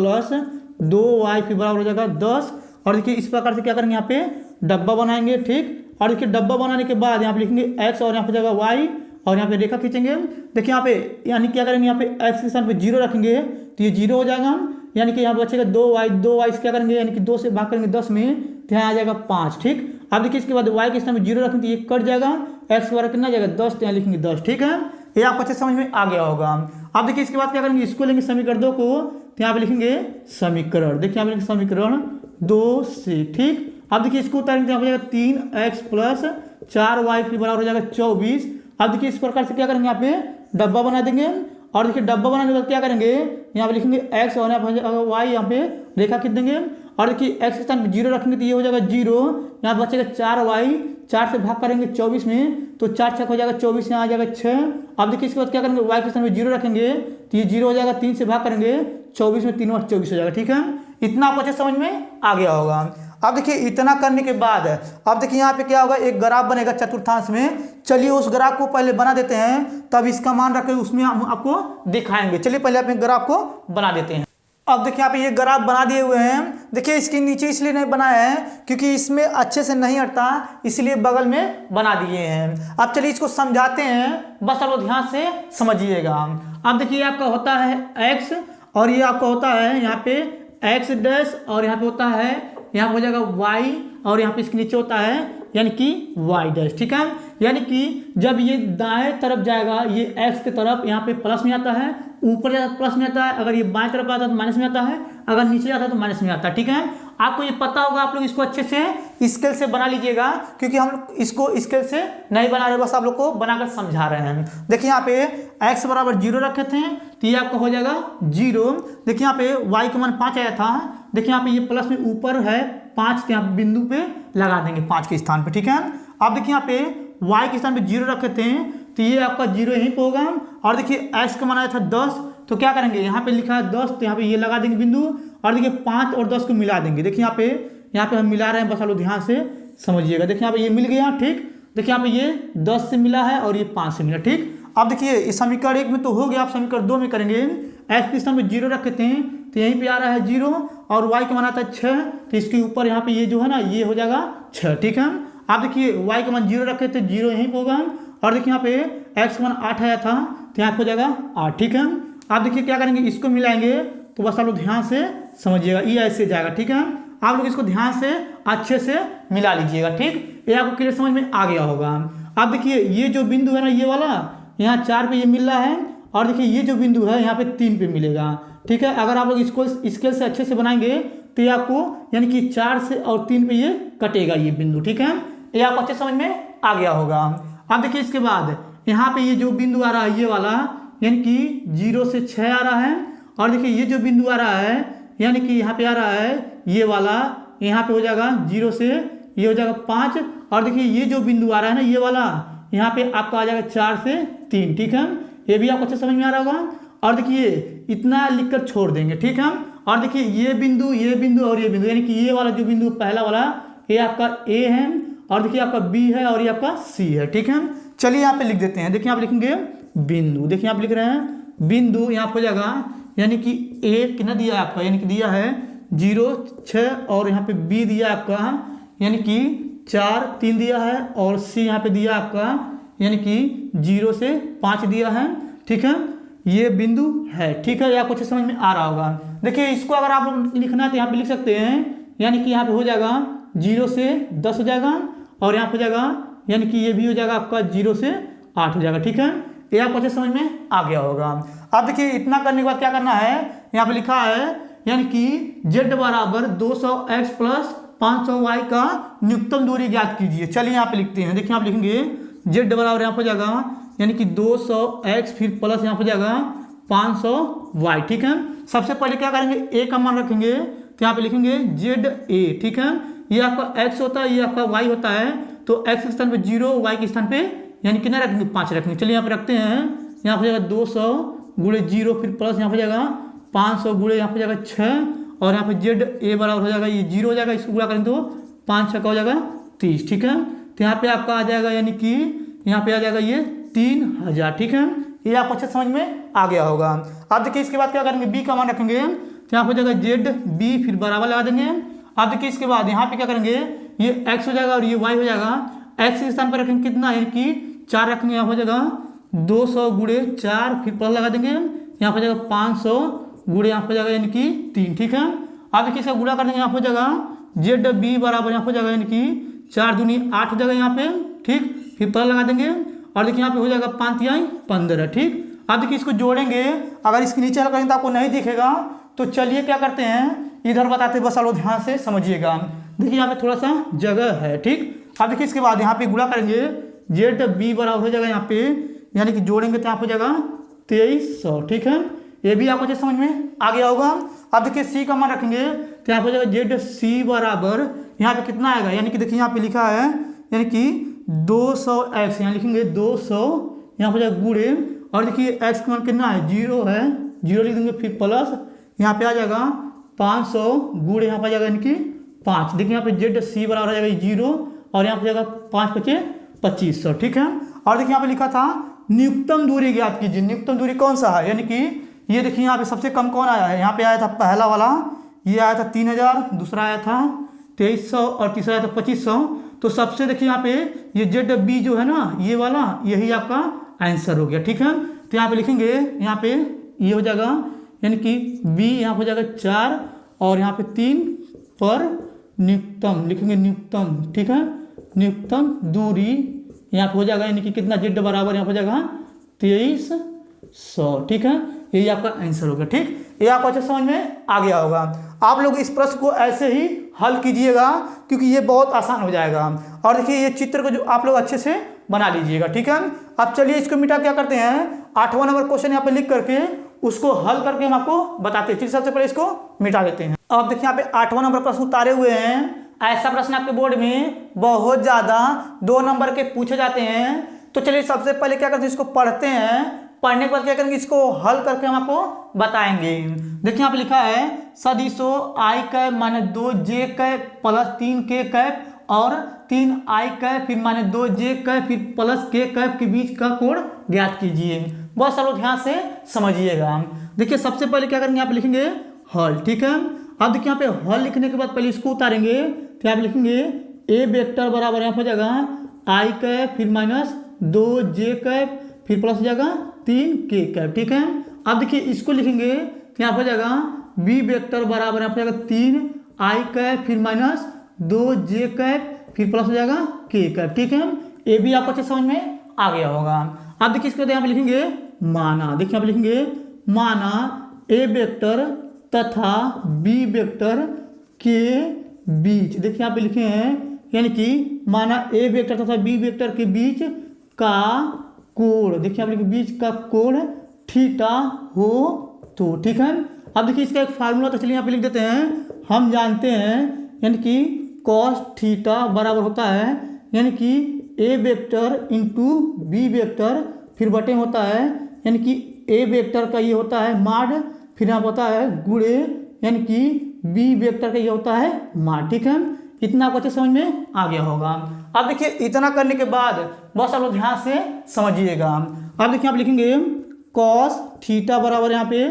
2y फिर बराबर हो जाएगा 10, और देखिए इस प्रकार से क्या करेंगे, यहाँ पे डब्बा बनाएंगे, ठीक। और देखिए डब्बा बनाने के बाद यहाँ पे लिखेंगे x और यहाँ पे जाएगा y, और यहाँ पे रेखा खींचेंगे। देखिए यहाँ पे यानी क्या करेंगे, यहाँ पे x के स्थान पे 0 रखेंगे तो ये 0 हो जाएगा, यानी कि यहाँ पे बचेगा 2y क्या करेंगे यानी कि 2 से भाग करेंगे 10 में तो यहाँ आ जाएगा 5, ठीक। अब देखिए इसके बाद y के स्थान पे 0 रखेंगे तो ये कट जाएगा, x के बारे कितना जाएगा 10, तो यहाँ लिखेंगे 10, ठीक है। ये आपको अच्छे समझ में आ गया होगा। अब देखिए इसके बाद क्या करेंगे, इसको लेंगे समीकरण 2 को, तो यहाँ पे लिखेंगे समीकरण, देखिए यहाँ पे लिखेंगे समीकरण 2 से, ठीक। अब देखिए इसको उतारेंगे तो यहाँ पे जाएगा 3x + 4y फिर बराबर हो जाएगा 24। अब देखिए इस प्रकार से क्या करेंगे, यहाँ पे डब्बा बना देंगे, और देखिए डब्बा बनाने के बाद क्या करेंगे, यहाँ पे लिखेंगे x और यहाँ पे y, यहाँ पे रेखा खींच देंगे, और देखिए x के स्थान पे 0 रखेंगे तो ये हो जाएगा 0, यहाँ बचेगा 4y, 4 से भाग करेंगे 24 में तो 4 छक हो जाएगा 24, यहाँ आ जाएगा 6। अब देखिए इसके बाद क्या करेंगे, y के स्थान पे 0 रखेंगे तो ये 0 हो जाएगा, 3 से भाग करेंगे 24 में 3 और 24 हो जाएगा, ठीक है। इतना आपको अच्छे समझ में आ गया होगा। अब देखिए इतना करने के बाद अब देखिए यहाँ पे क्या होगा, एक ग्राफ बनेगा चतुर्थांश में। चलिए उस ग्राफ को पहले बना देते हैं, तब इसका मान रख के उसमें हम आपको दिखाएंगे। चलिए पहले अपने ग्राफ को बना देते हैं। अब देखिए यहाँ पे ये ग्राफ बना दिए हुए हैं। देखिए इसके नीचे इसलिए नहीं बनाया है क्योंकि इसमें अच्छे से नहीं हटता, इसलिए बगल में बना दिए हैं। अब चलिए इसको समझाते हैं, बस आप लोग ध्यान से समझिएगा। अब देखिए आपका होता है x, और ये आपका होता है यहाँ पे x', और यहाँ पे होता है यहाँ पे हो जाएगा y, और यहाँ पे इसके नीचे होता है यानी कि y', ठीक है। यानी कि जब ये दाएं तरफ जाएगा, ये x की तरफ यहाँ पे प्लस में आता है, ऊपर जाता है प्लस में आता है, अगर ये बाएं तरफ आता है तो माइनस में आता है, अगर नीचे जाता है तो माइनस में आता है, ठीक है। आपको ये पता होगा, आप लोग इसको अच्छे से स्केल से बना लीजिएगा, क्योंकि हम इसको स्केल से नहीं बना रहे, बस आप लोग को बनाकर समझा रहे हैं। देखिए यहाँ पे x बराबर 0 रखे थे तो ये आपका हो जाएगा 0। देखिए यहाँ पे y का मान 5 आया था, देखिए यहाँ पे ये प्लस में ऊपर है 5, यहाँ बिंदु पे लगा देंगे 5 के स्थान पे, ठीक है। अब देखिए यहाँ पे y के स्थान पे 0 रखे थे तो ये आपका 0 यहीं पे होगा, और देखिए x का मान आया था 10, तो क्या करेंगे, यहाँ पे लिखा है 10 तो यहाँ पे ये लगा देंगे बिंदु, और देखिए 5 और 10 को मिला देंगे। देखिए यहाँ पे हम मिला रहे हैं, बस आप लोग ध्यान से समझिएगा। देखिए यहाँ पे ये मिल गया, ठीक। देखिए यहाँ पे ये 10 से मिला है और ये 5 से मिला, ठीक। अब देखिए इस समीकरण 1 में तो हो गया, आप समीकरण 2 में करेंगे। x के स्थान पे 0 रखे थे तो यहीं पे आ रहा है 0, और y का मान आता है 6, तो इसके ऊपर यहाँ पे ये जो है ना ये हो जाएगा 6, ठीक है। आप देखिए y का मान 0 रखे थे, 0 यहीं पे होगा, और देखिए यहाँ पे x का मान 8 आया था तो यहाँ पे हो जाएगा 8, ठीक है। आप देखिए क्या करेंगे, इसको मिलाएंगे, तो बस आप लोग ध्यान से समझिएगा, ये ऐसे जाएगा, ठीक है। आप लोग इसको ध्यान से अच्छे से मिला लीजिएगा, ठीक। ये आपको क्लियर समझ में आ गया होगा। अब देखिए ये जो बिंदु है ना, ये वाला यहाँ 4 पे ये मिल रहा है, और देखिए ये जो बिंदु है यहाँ पे 3 पे मिलेगा, ठीक है। अगर आप लोग इसको स्केल से अच्छे से बनाएंगे तो ये आपको यानी कि 4 से और 3 पे ये कटेगा ये बिंदु, ठीक है। ये आपको अच्छे समझ में आ गया होगा। अब देखिए इसके बाद यहाँ पे ये जो बिंदु आ रहा है ये वाला, यानी कि 0 से 6 आ रहा है। और देखिए ये जो बिंदु आ रहा है यानी कि यहाँ पे आ रहा है ये वाला, यहाँ पे हो जाएगा 0 से ये हो जाएगा 5। और देखिए ये जो बिंदु आ रहा है ना ये वाला, यहाँ पे आपका आ जाएगा 4 से 3। ठीक है, ये भी आपको अच्छे समझ में आ रहा होगा। और देखिए इतना लिखकर छोड़ देंगे। ठीक है, और देखिए ये बिंदु और ये बिंदु, यानी कि ये वाला जो बिंदु पहला वाला ये आपका ए है, और देखिए आपका बी है, और ये आपका सी है। ठीक है, चलिए यहाँ पे लिख देते हैं। देखिए आप लिखेंगे बिंदु, देखिए आप लिख रहे हैं बिंदु, यहाँ पे हो जाएगा यानी कि ए कितना दिया है आपका, यानी कि दिया है 0 6, और यहाँ पे बी दिया आपका यानी कि 4 3 दिया है, और सी यहाँ पे दिया आपका यानी कि 0 से 5 दिया है। ठीक है, ये बिंदु है। ठीक है, ये आपको अच्छे समझ में आ रहा होगा। देखिए इसको अगर आप लिखना है तो यहाँ पे लिख सकते हैं, यानी कि यहाँ पे हो जाएगा 0 से 10 हो जाएगा, और यहाँ पे हो जाएगा यानी कि ये भी हो जाएगा आपका 0 से 8 हो जाएगा। ठीक है, ये आपको अच्छे समझ में आ गया होगा। अब देखिए इतना करने के बाद क्या करना है, यहाँ पे लिखा है यानी कि z बराबर 200x प्लस 500y का न्यूनतम दूरी ज्ञात कीजिए। चलिए यहाँ पे लिखते हैं। देखिए आप लिखेंगे z बराबर यहाँ पे हो जाएगा यानी कि 200x फिर प्लस यहाँ पे जाएगा 500y। ठीक है, सबसे पहले क्या करेंगे, a का मान रखेंगे, तो यहाँ पे लिखेंगे ZA। ठीक है, ये आपका x होता है, ये आपका y होता है, तो x के स्थान पे 0, y के स्थान पे यानी कितना रखेंगे 5 रखेंगे। चलिए यहाँ पे रखते हैं, यहाँ पे जाएगा 200 गुणे 0 फिर प्लस यहाँ पे जाएगा 500 गुणे यहाँ पे जाएगा 6, और यहाँ पे ZA बराबर हो जाएगा ये 0 हो जाएगा, इसको गुणा करेंगे तो 5 6 का हो जाएगा 30। ठीक है, तो यहाँ पे आपका आ जाएगा यानी कि यहाँ पे आ जाएगा ये 3000। ठीक है, ये आपको अच्छे समझ में आ गया होगा। अब देखिए इसके बाद क्या करेंगे, बी का मान रखेंगे, तो यहाँ पे हो जाएगा ZB फिर बराबर लगा देंगे। अब देखिए इसके बाद यहाँ पे क्या करेंगे, ये x हो जाएगा और ये y हो जाएगा, x के स्थान पर रखेंगे कितना, यानी कि 4 रखेंगे, यहाँ हो जाएगा 200 गुणे 4 फिर प्लस लगा देंगे, यहाँ हो जाएगा 500 गुणे यहाँ हो जाएगा यानी कि 3। ठीक है, अब देखिए इसका गुणा कर देंगे, यहाँ हो जाएगा ZB बराबर यहाँ हो जाएगा यानी कि 4 दूनी 8 हो जाएगा यहाँ पे। ठीक, फिर प्लस लगा देंगे, और देखिए यहाँ पे हो जाएगा 5 तिहाई 15। ठीक, अब देखिए इसको जोड़ेंगे, अगर इसके नीचे हल करेंगे तो आपको नहीं दिखेगा, तो चलिए क्या करते हैं इधर बताते बस, आप लोग ध्यान से समझिएगा। देखिए यहाँ पे थोड़ा सा जगह है। ठीक, अब देखिए इसके बाद यहाँ पे गुणा करेंगे, ZB बराबर हो जाएगा यहाँ पे यानी कि जोड़ेंगे तो यहाँ हो जाएगा 2300। ठीक है, ये भी आपको समझ में आ गया होगा। अब देखिए सी का मान रखेंगे, तो यहाँ हो जाएगा ZC बराबर यहाँ पे कितना आएगा, यानी कि देखिए यहाँ पे लिखा है यानी कि 200x, यहाँ लिखेंगे 200 यहाँ हो जाएगा गुणे, और देखिए x का मान कितना है 0 है, 0 लिख देंगे फिर प्लस यहाँ पे आ जाएगा 500 गुणे यहाँ पे आ जाएगा यानी कि 5। देखिए यहाँ पे ZC बराबर आ जाएगा 0, और यहाँ पे जाएगा 5 5 2500। ठीक है, और देखिए यहाँ पे लिखा था न्यूनतम दूरी ज्ञात कीजिए। न्यूनतम दूरी कौन सा है, यानी कि ये देखिए यहाँ पे सबसे कम कौन आया है, यहाँ पे आया था पहला वाला, ये आया था 3000, दूसरा आया था 2300, और तीसरा आया था 2500। तो सबसे देखिए यहाँ पे ये ZB जो है ना ये वाला, यही आपका आंसर हो गया। ठीक है, तो यहाँ पे लिखेंगे, यहाँ पे ये हो जाएगा यानी कि B यहाँ हो जाएगा 4, और यहाँ पे 3 पर न्यूनतम लिखेंगे न्यूनतम। ठीक है, न्यूनतम दूरी यहाँ पे हो जाएगा यानी कि कितना, Z बराबर यहाँ हो जाएगा 2300। ठीक है, यही आपका आंसर होगा। ठीक, ये आपको अच्छे समझ में आ गया होगा। आप लोग इस प्रश्न को ऐसे ही हल कीजिएगा, क्योंकि ये बहुत आसान हो जाएगा। और देखिए ये चित्र को जो आप लोग अच्छे से बना लीजिएगा। ठीक है, अब चलिए इसको मिटा क्या करते हैं, 8वां नंबर क्वेश्चन यहाँ पे लिख करके उसको हल करके हम आपको बताते हैं। चलिए सबसे पहले इसको मिटा देते हैं। अब देखिए यहाँ पे 8वां नंबर प्रश्न उतारे हुए हैं। ऐसा प्रश्न आपके बोर्ड में बहुत ज्यादा 2 नंबर के पूछे जाते हैं। तो चलिए सबसे पहले क्या करते हैं, इसको पढ़ते हैं। पढ़ने के बाद क्या करेंगे, इसको हल करके हम आपको बताएंगे। देखिए यहाँ पे लिखा है सदिशो i कैप माने 2j cap plus 3k cap और 3i कैप फिर माने 2j कैप फिर प्लस k कैप के बीच का कोण ज्ञात कीजिए। बहुत सारे ध्यान से समझिएगा। देखिए सबसे पहले क्या करेंगे, यहाँ पे लिखेंगे हल। ठीक है, अब देखिए यहाँ पे हल लिखने के बाद पहले इसको उतारेंगे, तो यहाँ पे लिखेंगे a वेक्टर बराबर यहाँ हो जाएगा i कैप फिर माइनस 2j कैप फिर प्लस हो जाएगा 3k कैप। ठीक है, अब देखिए इसको लिखेंगे, तो यहाँ हो जाएगा b वेक्टर बराबर यहाँ हो जाएगा 3i कैप फिर माइनस 2j कैप फिर प्लस हो जाएगा k कैप। ठीक है, ये भी आपको अच्छे समझ में आ गया होगा। अब देखिए इसके बाद यहाँ पे लिखेंगे माना। देखिए यहाँ पे लिखेंगे माना a वेक्टर तथा b वेक्टर के बीच, देखिए यहाँ पे लिखे हैं यानी कि माना a वेक्टर तथा b वेक्टर के बीच का कोण, देखिए यहाँ पे बीच का कोण थीटा हो तो, ठीक है। अब देखिए इसका एक फार्मूला तो चलिए यहाँ पे लिख देते हैं। हम जानते हैं यानी कि कॉस थीटा बराबर होता है यानी कि ए वेक्टर इंटू बी वेक्टर फिर बटे होता है यानी कि ए वेक्टर का ये होता है माड, फिर यहाँ होता है गुणे यानी कि बी वेक्टर का ये होता है माड, ठीक है। इतना आपको अच्छे समझ में आ गया होगा। अब देखिए इतना करने के बाद बस आप लोग ध्यान से समझिएगा। अब देखिए आप लिखेंगे कॉस थीटा बराबर यहाँ पे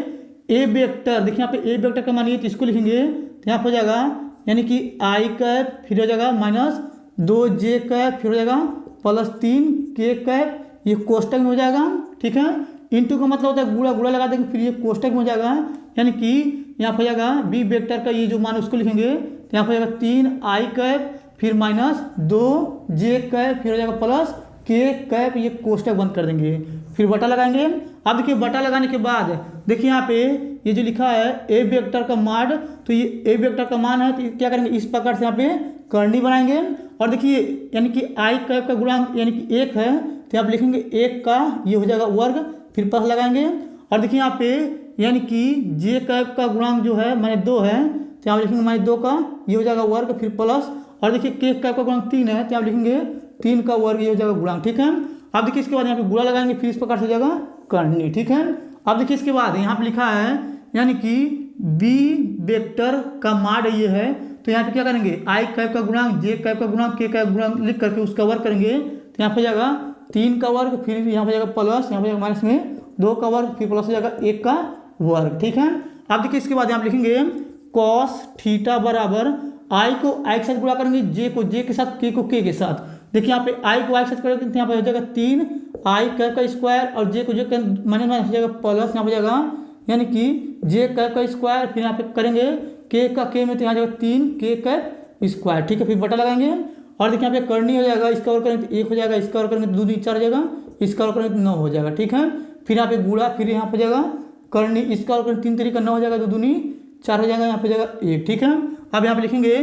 ए वेक्टर, देखिए यहाँ पे ए वेक्टर का मानिए तो इसको लिखेंगे तो यहाँ पर हो जाएगा यानी कि आई कैप फिर हो जाएगा माइनस 2j कैप फिर हो जाएगा प्लस 3k कैप, ये कोष्टक में हो जाएगा, ठीक है। इंटू का मतलब होता है गुणा, गुणा लगा देंगे फिर ये कोष्टक में हो जाएगा यानी कि यहाँ पर हो जाएगा बी वेक्टर का ये जो मान उसको लिखेंगे तो यहाँ पर हो जाएगा 3i कैप फिर माइनस 2j कैप फिर हो जाएगा प्लस k कैप, ये कोष्टक बंद कर देंगे फिर बटा लगाएंगे। अब देखिए बटा लगाने के बाद देखिए यहाँ पे ये जो लिखा है ए वेक्टर का माड, तो ये ए वेक्टर का मान है तो क्या करेंगे इस प्रकार से यहाँ पे करनी बनाएंगे। और देखिए यानी कि आई कैप का गुणांक यानी कि 1 है तो आप लिखेंगे 1 का ये हो जाएगा वर्ग फिर प्लस लगाएंगे। और देखिए यहाँ पे यानी कि जे कैप का गुणांक जो है माने 2 है तो आप लिखेंगे माने 2 का ये हो जाएगा वर्ग फिर प्लस। और देखिए के कैप का गुणांक 3 है तो आप लिखेंगे 3 का वर्ग ये हो जाएगा गुणांक, ठीक है। अब देखिए इसके बाद यहाँ पे गुणा लगाएंगे फिर इस प्रकार से हो जाएगा करनी, ठीक है। अब देखिए इसके बाद यहाँ पे लिखा है यानी कि बी वेक्टर का माड ये है तो यहाँ पे क्या करेंगे आई कैप का गुणांक जे कैप का गुणांक के कैप गुणांक लिख करके उसका वर्ग करेंगे तो यहाँ पे जाएगा 3 का वर्ग फिर यहाँ पे जाएगा प्लस, यहाँ पे जाएगा माइनस में 2 का वर्ग फिर प्लस हो जाएगा 1 का वर्ग, ठीक है। अब देखिए इसके बाद यहाँ पे लिखेंगे कॉस थीटा बराबर आई को आई के साथ गुणा करेंगे, जे को जे के साथ, के को के के साथ। देखिए यहाँ पे आई को आई के साथ करेंगे तो यहाँ पे हो जाएगा 3 आई कैप का स्क्वायर और जे को जे माइनस माइनस हो जाएगा प्लस, यहाँ पे जाएगा यानी कि जे कैप का स्क्वायर फिर यहाँ पे करेंगे के का के में तो यहाँ जाएगा 3 के कैप स्क्वायर, ठीक है। फिर बटा लगाएंगे और देखिए यहाँ पे करनी हो जाएगा, इसका और करेंगे तो 1 हो जाएगा, इसका और करेंगे तो 2 दूनी 4 हो जाएगा, इसका और करेंगे तो 9 हो जाएगा, ठीक है। फिर यहाँ पे गुणा फिर यहाँ पे जाएगा करनी, इसका और करेंगे 3 तरीका 9 हो जाएगा, 2 दूनी 4 हो जाएगा, यहाँ पे जाएगा 1, ठीक है। अब यहाँ पे लिखेंगे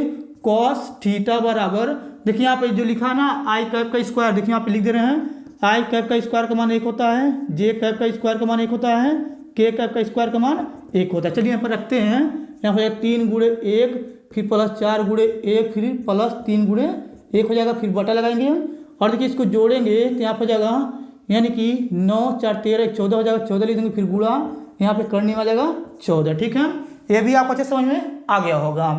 कॉस थीटा बराबर देखिए यहाँ पे जो लिखा ना आई कैप का स्क्वायर, देखिए यहाँ पे लिख दे रहे हैं आई कैप का स्क्वायर का मान 1 होता है, जे कैप का स्क्वायर का मान 1 होता है, के कैप का स्क्वायर का मान 1 होता है। चलिए यहाँ पर रखते हैं, यहाँ पर 3 गुणे 1 फिर प्लस 4 गुणे 1 फिर प्लस 3 गुणे 1 हो जाएगा, फिर बटा लगाएंगे और देखिए इसको जोड़ेंगे तो यहाँ पर जाएगा यानी कि 9 4 13 14 हो जाएगा, 14 लिख देंगे फिर गुणा यहाँ पे करने में आ जाएगा 14, ठीक है। ये भी आपको अच्छे समझ में आ गया होगा।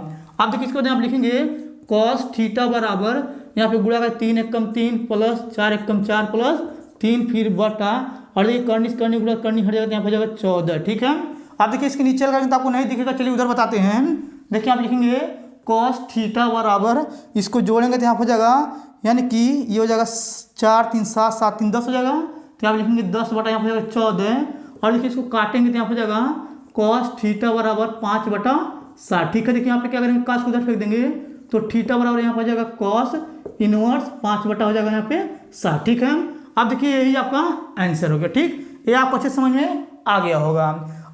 अब देखिए इसको आप लिखेंगे कॉस थीटा बराबर यहाँ पे गुणा कर 3 एकम 3 प्लस 4 एकम 4 प्लस 3 फिर बटा और देखिए करनी गुणा करनी हट जाएगा तो यहाँ पे जाएगा 14, ठीक है। अब देखिए इसके नीचे लगाएंगे तो आपको नहीं दिखेगा, चलिए उधर बताते हैं। देखिए आप लिखेंगे कॉस थीटा बराबर इसको जोड़ेंगे तो यहाँ हो जाएगा यानी कि ये हो जाएगा 4 3 7 7 3 10 हो जाएगा तो आप लिखेंगे 10 बटा यहाँ पे जाएगा 14 और देखिए इसको काटेंगे तो यहाँ हो जाएगा कॉस थीटा बराबर 5 बटा 7, ठीक है। देखिए यहाँ पे क्या करेंगे काश को उधर फेंक देंगे तो थीटा बराबर यहाँ पर हो जाएगा कॉस इनवर्स 5 बटा हो जाएगा यहाँ पे 7, ठीक है। अब देखिए यही आपका आंसर हो गया, ठीक। ये आपको अच्छे समझ में आ गया होगा।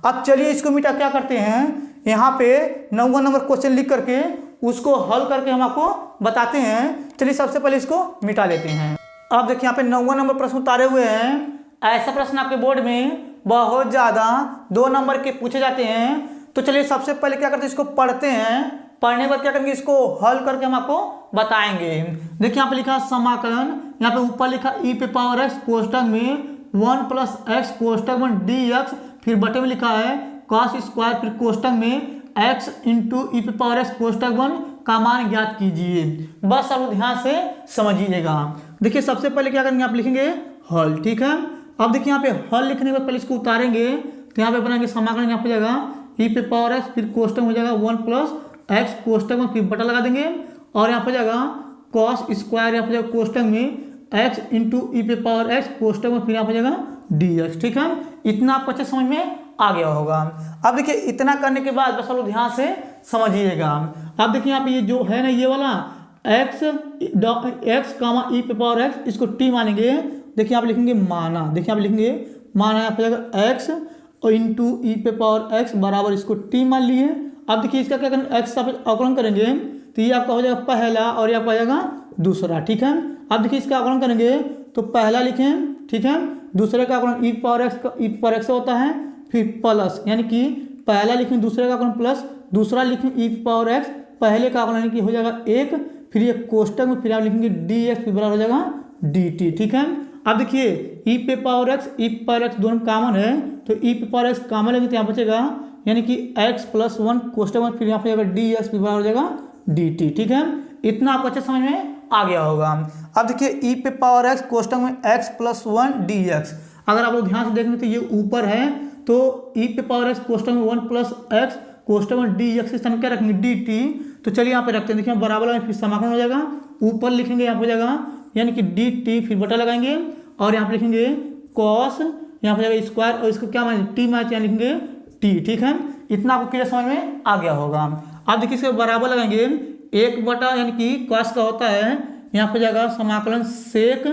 अब चलिए इसको मिटा क्या करते हैं, यहाँ पे 9वां नंबर क्वेश्चन लिख करके उसको हल करके हम आपको बताते हैं। चलिए सबसे पहले इसको मिटा लेते हैं। अब देखिए यहाँ पे 9वां नंबर प्रश्न उतारे हुए हैं। ऐसा प्रश्न आपके बोर्ड में बहुत ज़्यादा 2 नंबर के पूछे जाते हैं। तो चलिए सबसे पहले क्या करते हैं, इसको पढ़ते हैं। पढ़ने के बाद क्या करेंगे, इसको हल करके हम आपको बताएंगे। देखिए यहाँ पे लिखा समाकलन, यहाँ पे ऊपर लिखा e पे पावर x कोष्टक में 1 प्लस x कोष्टक में dx, फिर बटे में लिखा है cos स्क्वायर, फिर कोष्टक में x इंटू ई पे पावर x कोष्टक 1 का मान ज्ञात कीजिए। बस अब ध्यान से समझिएगा। देखिए सबसे पहले क्या करेंगे, आप लिखेंगे हल, ठीक है। अब देखिए यहाँ पे हल लिखने के बाद पहले इसको उतारेंगे तो यहाँ पे बनाएंगे समाकलन, यहाँ पे जाएगा e पे पावर x, फिर कोष्टक हो जाएगा 1 प्लस x कोष्टक में, फिर बटा लगा देंगे और यहाँ पे जाएगा कॉस स्क्वायर, यहाँ पे जाएगा कोष्टक में x इंटू ई पे पावर x कोष्टक में, फिर यहाँ पे जाएगा dx, ठीक है। इतना आपको अच्छे समझ में आ गया होगा। अब देखिए इतना करने के बाद बस लोग ध्यान से समझिएगा। अब देखिए यहाँ पे ये जो है ना ये वाला x कामा ई पे पावर x, इसको t मानेंगे। देखिए आप लिखेंगे माना, देखिए आप लिखेंगे माना, यहाँ पे जाएगा x और इंटू ई पे पावर x बराबर इसको t मान लिए। अब देखिए इसका क्या करेंगे, x का अवकलन करेंगे तो ये आपका हो जाएगा पहला और ये आपका हो जाएगा दूसरा, ठीक है। अब देखिए इसका अवकलन करेंगे तो पहला लिखें, ठीक है, दूसरे का अवकलन ई पावर एक्स होता है, फिर प्लस यानी कि पहला लिखें दूसरे का अवकलन प्लस दूसरा लिखें ई पावर एक्स, पहले का अवकलन यानी कि हो जाएगा 1, फिर ये कोष्टक में फिर आप लिखेंगे डी एक्स फिर बराबर हो जाएगा डी टी। ठीक है, अब देखिए ई पे पावर एक्स दोनों कॉमन है, तो ई पे पावर एक्स कॉमन लेंगे तो यहाँ बचेगा यानी कि x + 1 कोष्टक में फिर यहाँ पे जाएगा डी एक्स फिर बराबर हो जाएगा डी टी। ठीक है, इतना आपको अच्छे समझ में आ गया होगा। अब देखिए ई पे पावर एक्स कोष्टक में x + 1 डी एक्स, अगर आप लोग ध्यान से देखेंगे तो ये ऊपर है, तो ई पे पावर एक्स कोष्टक में 1 + x कोष्टक में डी एक्स के स्थान में क्या रखेंगे डी टी। तो चलिए यहाँ पे रखते हैं, देखिए बराबर में फिर समाकलन हो जाएगा, ऊपर लिखेंगे यहाँ पे हो जाएगा यानी कि डी टी फिर बटा लगाएंगे और यहाँ पे लिखेंगे कॉस, यहाँ पे जाएगा स्क्वायर और इसको क्या माने टी माने यहाँ लिखेंगे टी। ठीक है, इतना आपको क्लियर समझ में आ गया होगा। अब देखिए इसके बराबर लगाएंगे 1 बटा यानी कि कॉस का होता है यहाँ पे जाएगा समाकलन सेक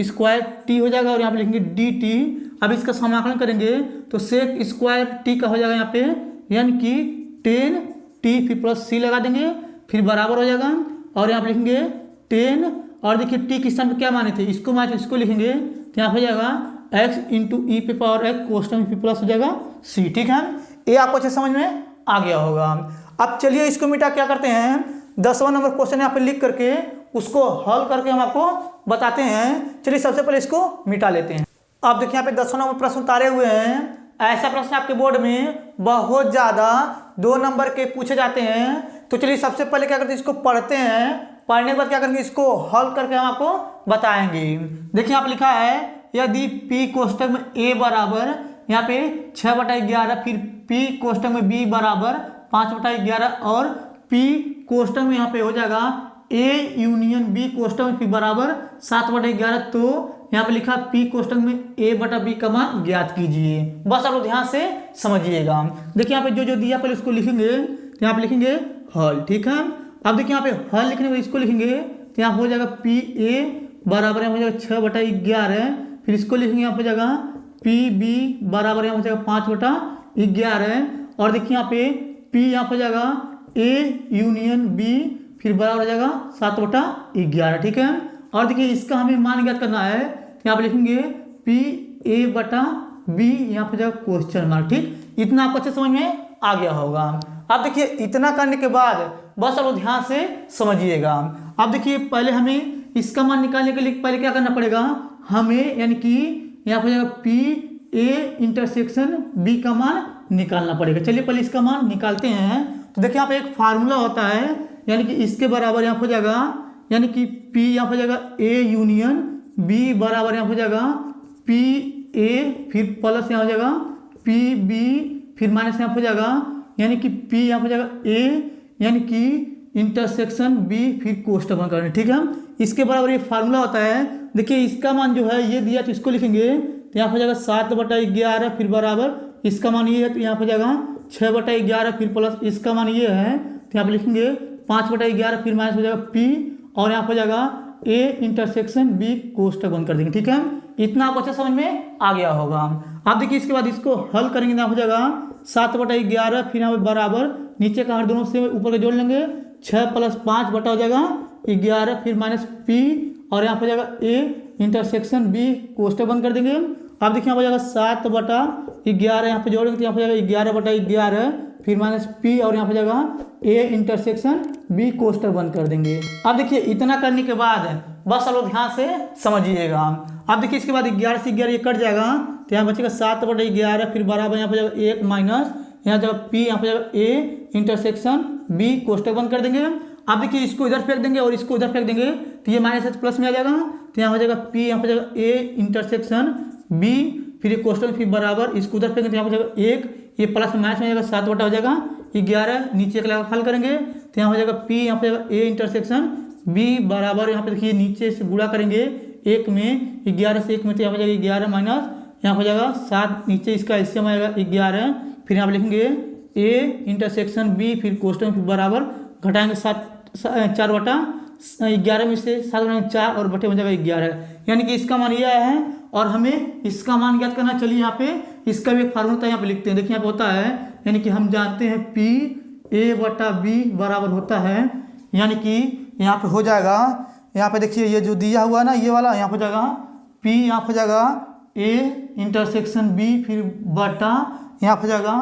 स्क्वायर टी हो जाएगा और यहाँ पे लिखेंगे डी टी। अब इसका समाकलन करेंगे तो सेक स्क्वायर टी का हो जाएगा यहाँ पे यानी कि 10 टी फिर प्लस सी लगा देंगे फिर बराबर हो जाएगा और यहाँ पे लिखेंगे 10 और देखिए टी के स्थान पे क्या माने थे इसको माने थे इसको लिखेंगे तो यहाँ पे जाएगा x इंटू ई पे पावर एक्स कोष्टक में फिर प्लस हो जाएगा सी। ठीक है, ये आपको अच्छे समझ में आ गया होगा। अब चलिए इसको मिटा क्या करते हैं, 10वां नंबर क्वेश्चन यहाँ पे लिख करके उसको हल करके हम आपको बताते हैं। चलिए सबसे पहले इसको मिटा लेते हैं। अब देखिए यहाँ पे 10वां नंबर प्रश्न उतारे हुए हैं। ऐसा प्रश्न आपके बोर्ड में बहुत ज़्यादा 2 नंबर के पूछे जाते हैं। तो चलिए सबसे पहले क्या करते हैं, इसको पढ़ते हैं, पढ़ने के बाद क्या करेंगे इसको हल करके हम आपको बताएंगे। देखिए यहाँ पे लिखा है यदि P कोष्टक में A बराबर यहाँ पे 6/11 फिर P कोष्टक में B बराबर 5/11 और P कोष्टक में यहाँ पे हो जाएगा A यूनियन B कोष्टक में फिर बराबर 7/11, तो यहाँ पे लिखा P कोष्टक में A/B का मान ज्ञात कीजिए। बस आप लोग ध्यान से समझिएगा। देखिए यहाँ पे जो दिया पहले उसको लिखेंगे, तो यहाँ पे लिखेंगे हल। ठीक है, अब देखिए यहाँ पे हल लिखने में इसको लिखेंगे तो यहाँ हो जाएगा PA बराबर यहाँ हो जाएगा 6/11, फिर इसको लिखेंगे यहाँ पे जाएगा PB बराबर यहाँ हो जाएगा 5/11 और देखिए यहाँ पे P यहाँ पे जाएगा A यूनियन B फिर बराबर हो जाएगा 7/11। ठीक है, और देखिए इसका हमें मान ज्ञात करना है तो यहाँ पे लिखेंगे PA/B यहाँ पे जाएगा क्वेश्चन मार्क। ठीक, इतना आपको अच्छे समझ में आ गया होगा। अब देखिए इतना करने के बाद बस आप ध्यान से समझिएगा। अब देखिए पहले हमें इसका मान निकालने के लिए पहले क्या करना पड़ेगा, हमें यानी कि यहाँ पे जाएगा PA इंटरसेक्शन B का मान निकालना पड़ेगा। चलिए पहले इसका मान निकालते हैं। तो देखिए यहाँ पे एक फार्मूला होता है यानी कि इसके बराबर यहाँ हो जाएगा यानी कि P यहाँ हो जाएगा A यूनियन B बराबर यहाँ हो जाएगा PA फिर प्लस यहाँ हो जाएगा PB फिर माइनस यहाँ हो जाएगा यानी कि P यहाँ हो जाएगा A यानी कि इंटरसेक्शन B फिर कोष्टक बंद करना। ठीक है, इसके बराबर ये फार्मूला होता है। देखिए इसका मान जो है ये दिया तो इसको लिखेंगे तो यहाँ हो जाएगा 7/11 फिर बराबर इसका मान ये है तो यहाँ हो जाएगा 6/11 फिर प्लस इसका मान ये है तो यहाँ पे लिखेंगे 5/11 फिर माइनस हो जाएगा P और यहाँ हो जाएगा A इंटरसेक्शन B कोष्टक बंद कर देंगे। ठीक है, इतना आपको अच्छा समझ में आ गया होगा। अब देखिए इसके बाद इसको हल करेंगे यहाँ हो जाएगा 7/11 फिर यहाँ पे बराबर नीचे का हर दोनों से ऊपर के जोड़ लेंगे 6 + 5 बटा हो जाएगा 11 फिर माइनस P और यहाँ पे जाएगा A इंटरसेक्शन B कोष्टक बंद कर देंगे। अब देखिए यहाँ पे जाएगा 7/11 यहाँ पे जोड़ेंगे तो यहाँ पे जाएगा 11/11 फिर माइनस P और यहाँ पे जाएगा A इंटरसेक्शन B कोष्टक बंद कर देंगे। अब देखिए इतना करने के बाद बस आप लोग ध्यान से समझिएगा। अब देखिए इसके बाद 11 से 11 ये कट जाएगा तो यहाँ बचेगा 7/11 फिर बराबर यहाँ पे जाएगा 1 माइनस यहाँ जाएगा P यहाँ पे जाएगा A इंटरसेक्शन B कोष्टक बंद कर देंगे। अब देखिए इसको इधर फेंक देंगे और इसको इधर फेंक देंगे तो ये माइनस से प्लस में आ जाएगा तो यहाँ हो जाएगा P यहाँ पे जाएगा A इंटरसेक्शन B फिर ये कोष्टक फिर बराबर इसको उधर फेंकेंगे तो यहाँ पे जाएगा 1 ये प्लस में माइनस में जाएगा 7 बटा हो जाएगा 11 नीचे का हल करेंगे तो यहाँ हो जाएगा P यहाँ पे जाएगा A इंटरसेक्शन B बराबर यहाँ पे देखिए नीचे से गुणा करेंगे 1 में 11 से 1 में तो यहाँ हो जाएगा 11 माइनस यहाँ हो जाएगा 7 नीचे इसका एलसीएम आएगा 11 फिर यहाँ पे लिखेंगे A इंटरसेक्शन B फिर कोष्टक फिर बराबर घटाएंगे 4/11 में से 7 4 और बटे हो जाएगा 11 यानी कि इसका मान यह है और हमें इसका मान ज्ञात करना। चलिए यहाँ पे इसका भी एक फार्मूला यहाँ पे लिखते हैं। देखिए यहाँ पे होता है यानी कि हम जानते हैं PA/B बराबर होता है यानी कि यहाँ पे हो जाएगा यहाँ पे देखिए ये जो दिया हुआ है ना ये वाला यहाँ हो जाएगा P यहाँ हो जाएगा ए इंटरसेक्शन बी फिर बटा यहाँ पर जाएगा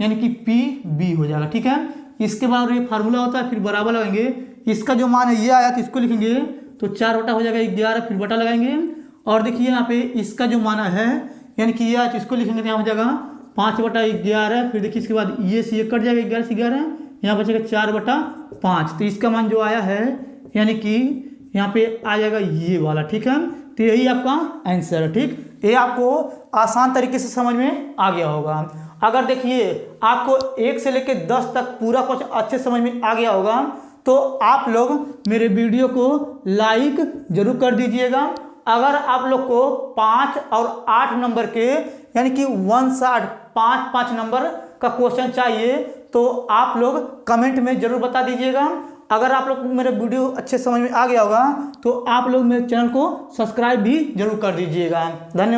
यानी कि पी बी हो जाएगा। ठीक है, इसके बाद ये फार्मूला होता है, फिर बराबर लगाएंगे, इसका जो मान है ये आया तो इसको लिखेंगे तो 4 बटा हो जाएगा 11, फिर बटा लगाएंगे और देखिए यहाँ पे इसका जो माना है यानी कि ये आया तो इसको लिखेंगे तो यहाँ हो जाएगा 5 बटा 11, फिर देखिए इसके बाद ये से ये कट जाएगा 11 से 11, यहाँ बचेगा 4 बटा 5। तो इसका मान जो आया है यानी कि यहाँ पे आ जाएगा ये वाला। ठीक है, तो यही आपका आंसर है। ठीक, ये आपको आसान तरीके से समझ में आ गया होगा। अगर देखिए आपको 1 से लेकर 10 तक पूरा कुछ अच्छे समझ में आ गया होगा तो आप लोग मेरे वीडियो को लाइक जरूर कर दीजिएगा। अगर आप लोग को 5 और 8 नंबर के यानी कि 1 से 8 5 नंबर का क्वेश्चन चाहिए तो आप लोग कमेंट में जरूर बता दीजिएगा। अगर आप लोग मेरे वीडियो अच्छे समझ में आ गया होगा तो आप लोग मेरे चैनल को सब्सक्राइब भी जरूर कर दीजिएगा। धन्यवाद।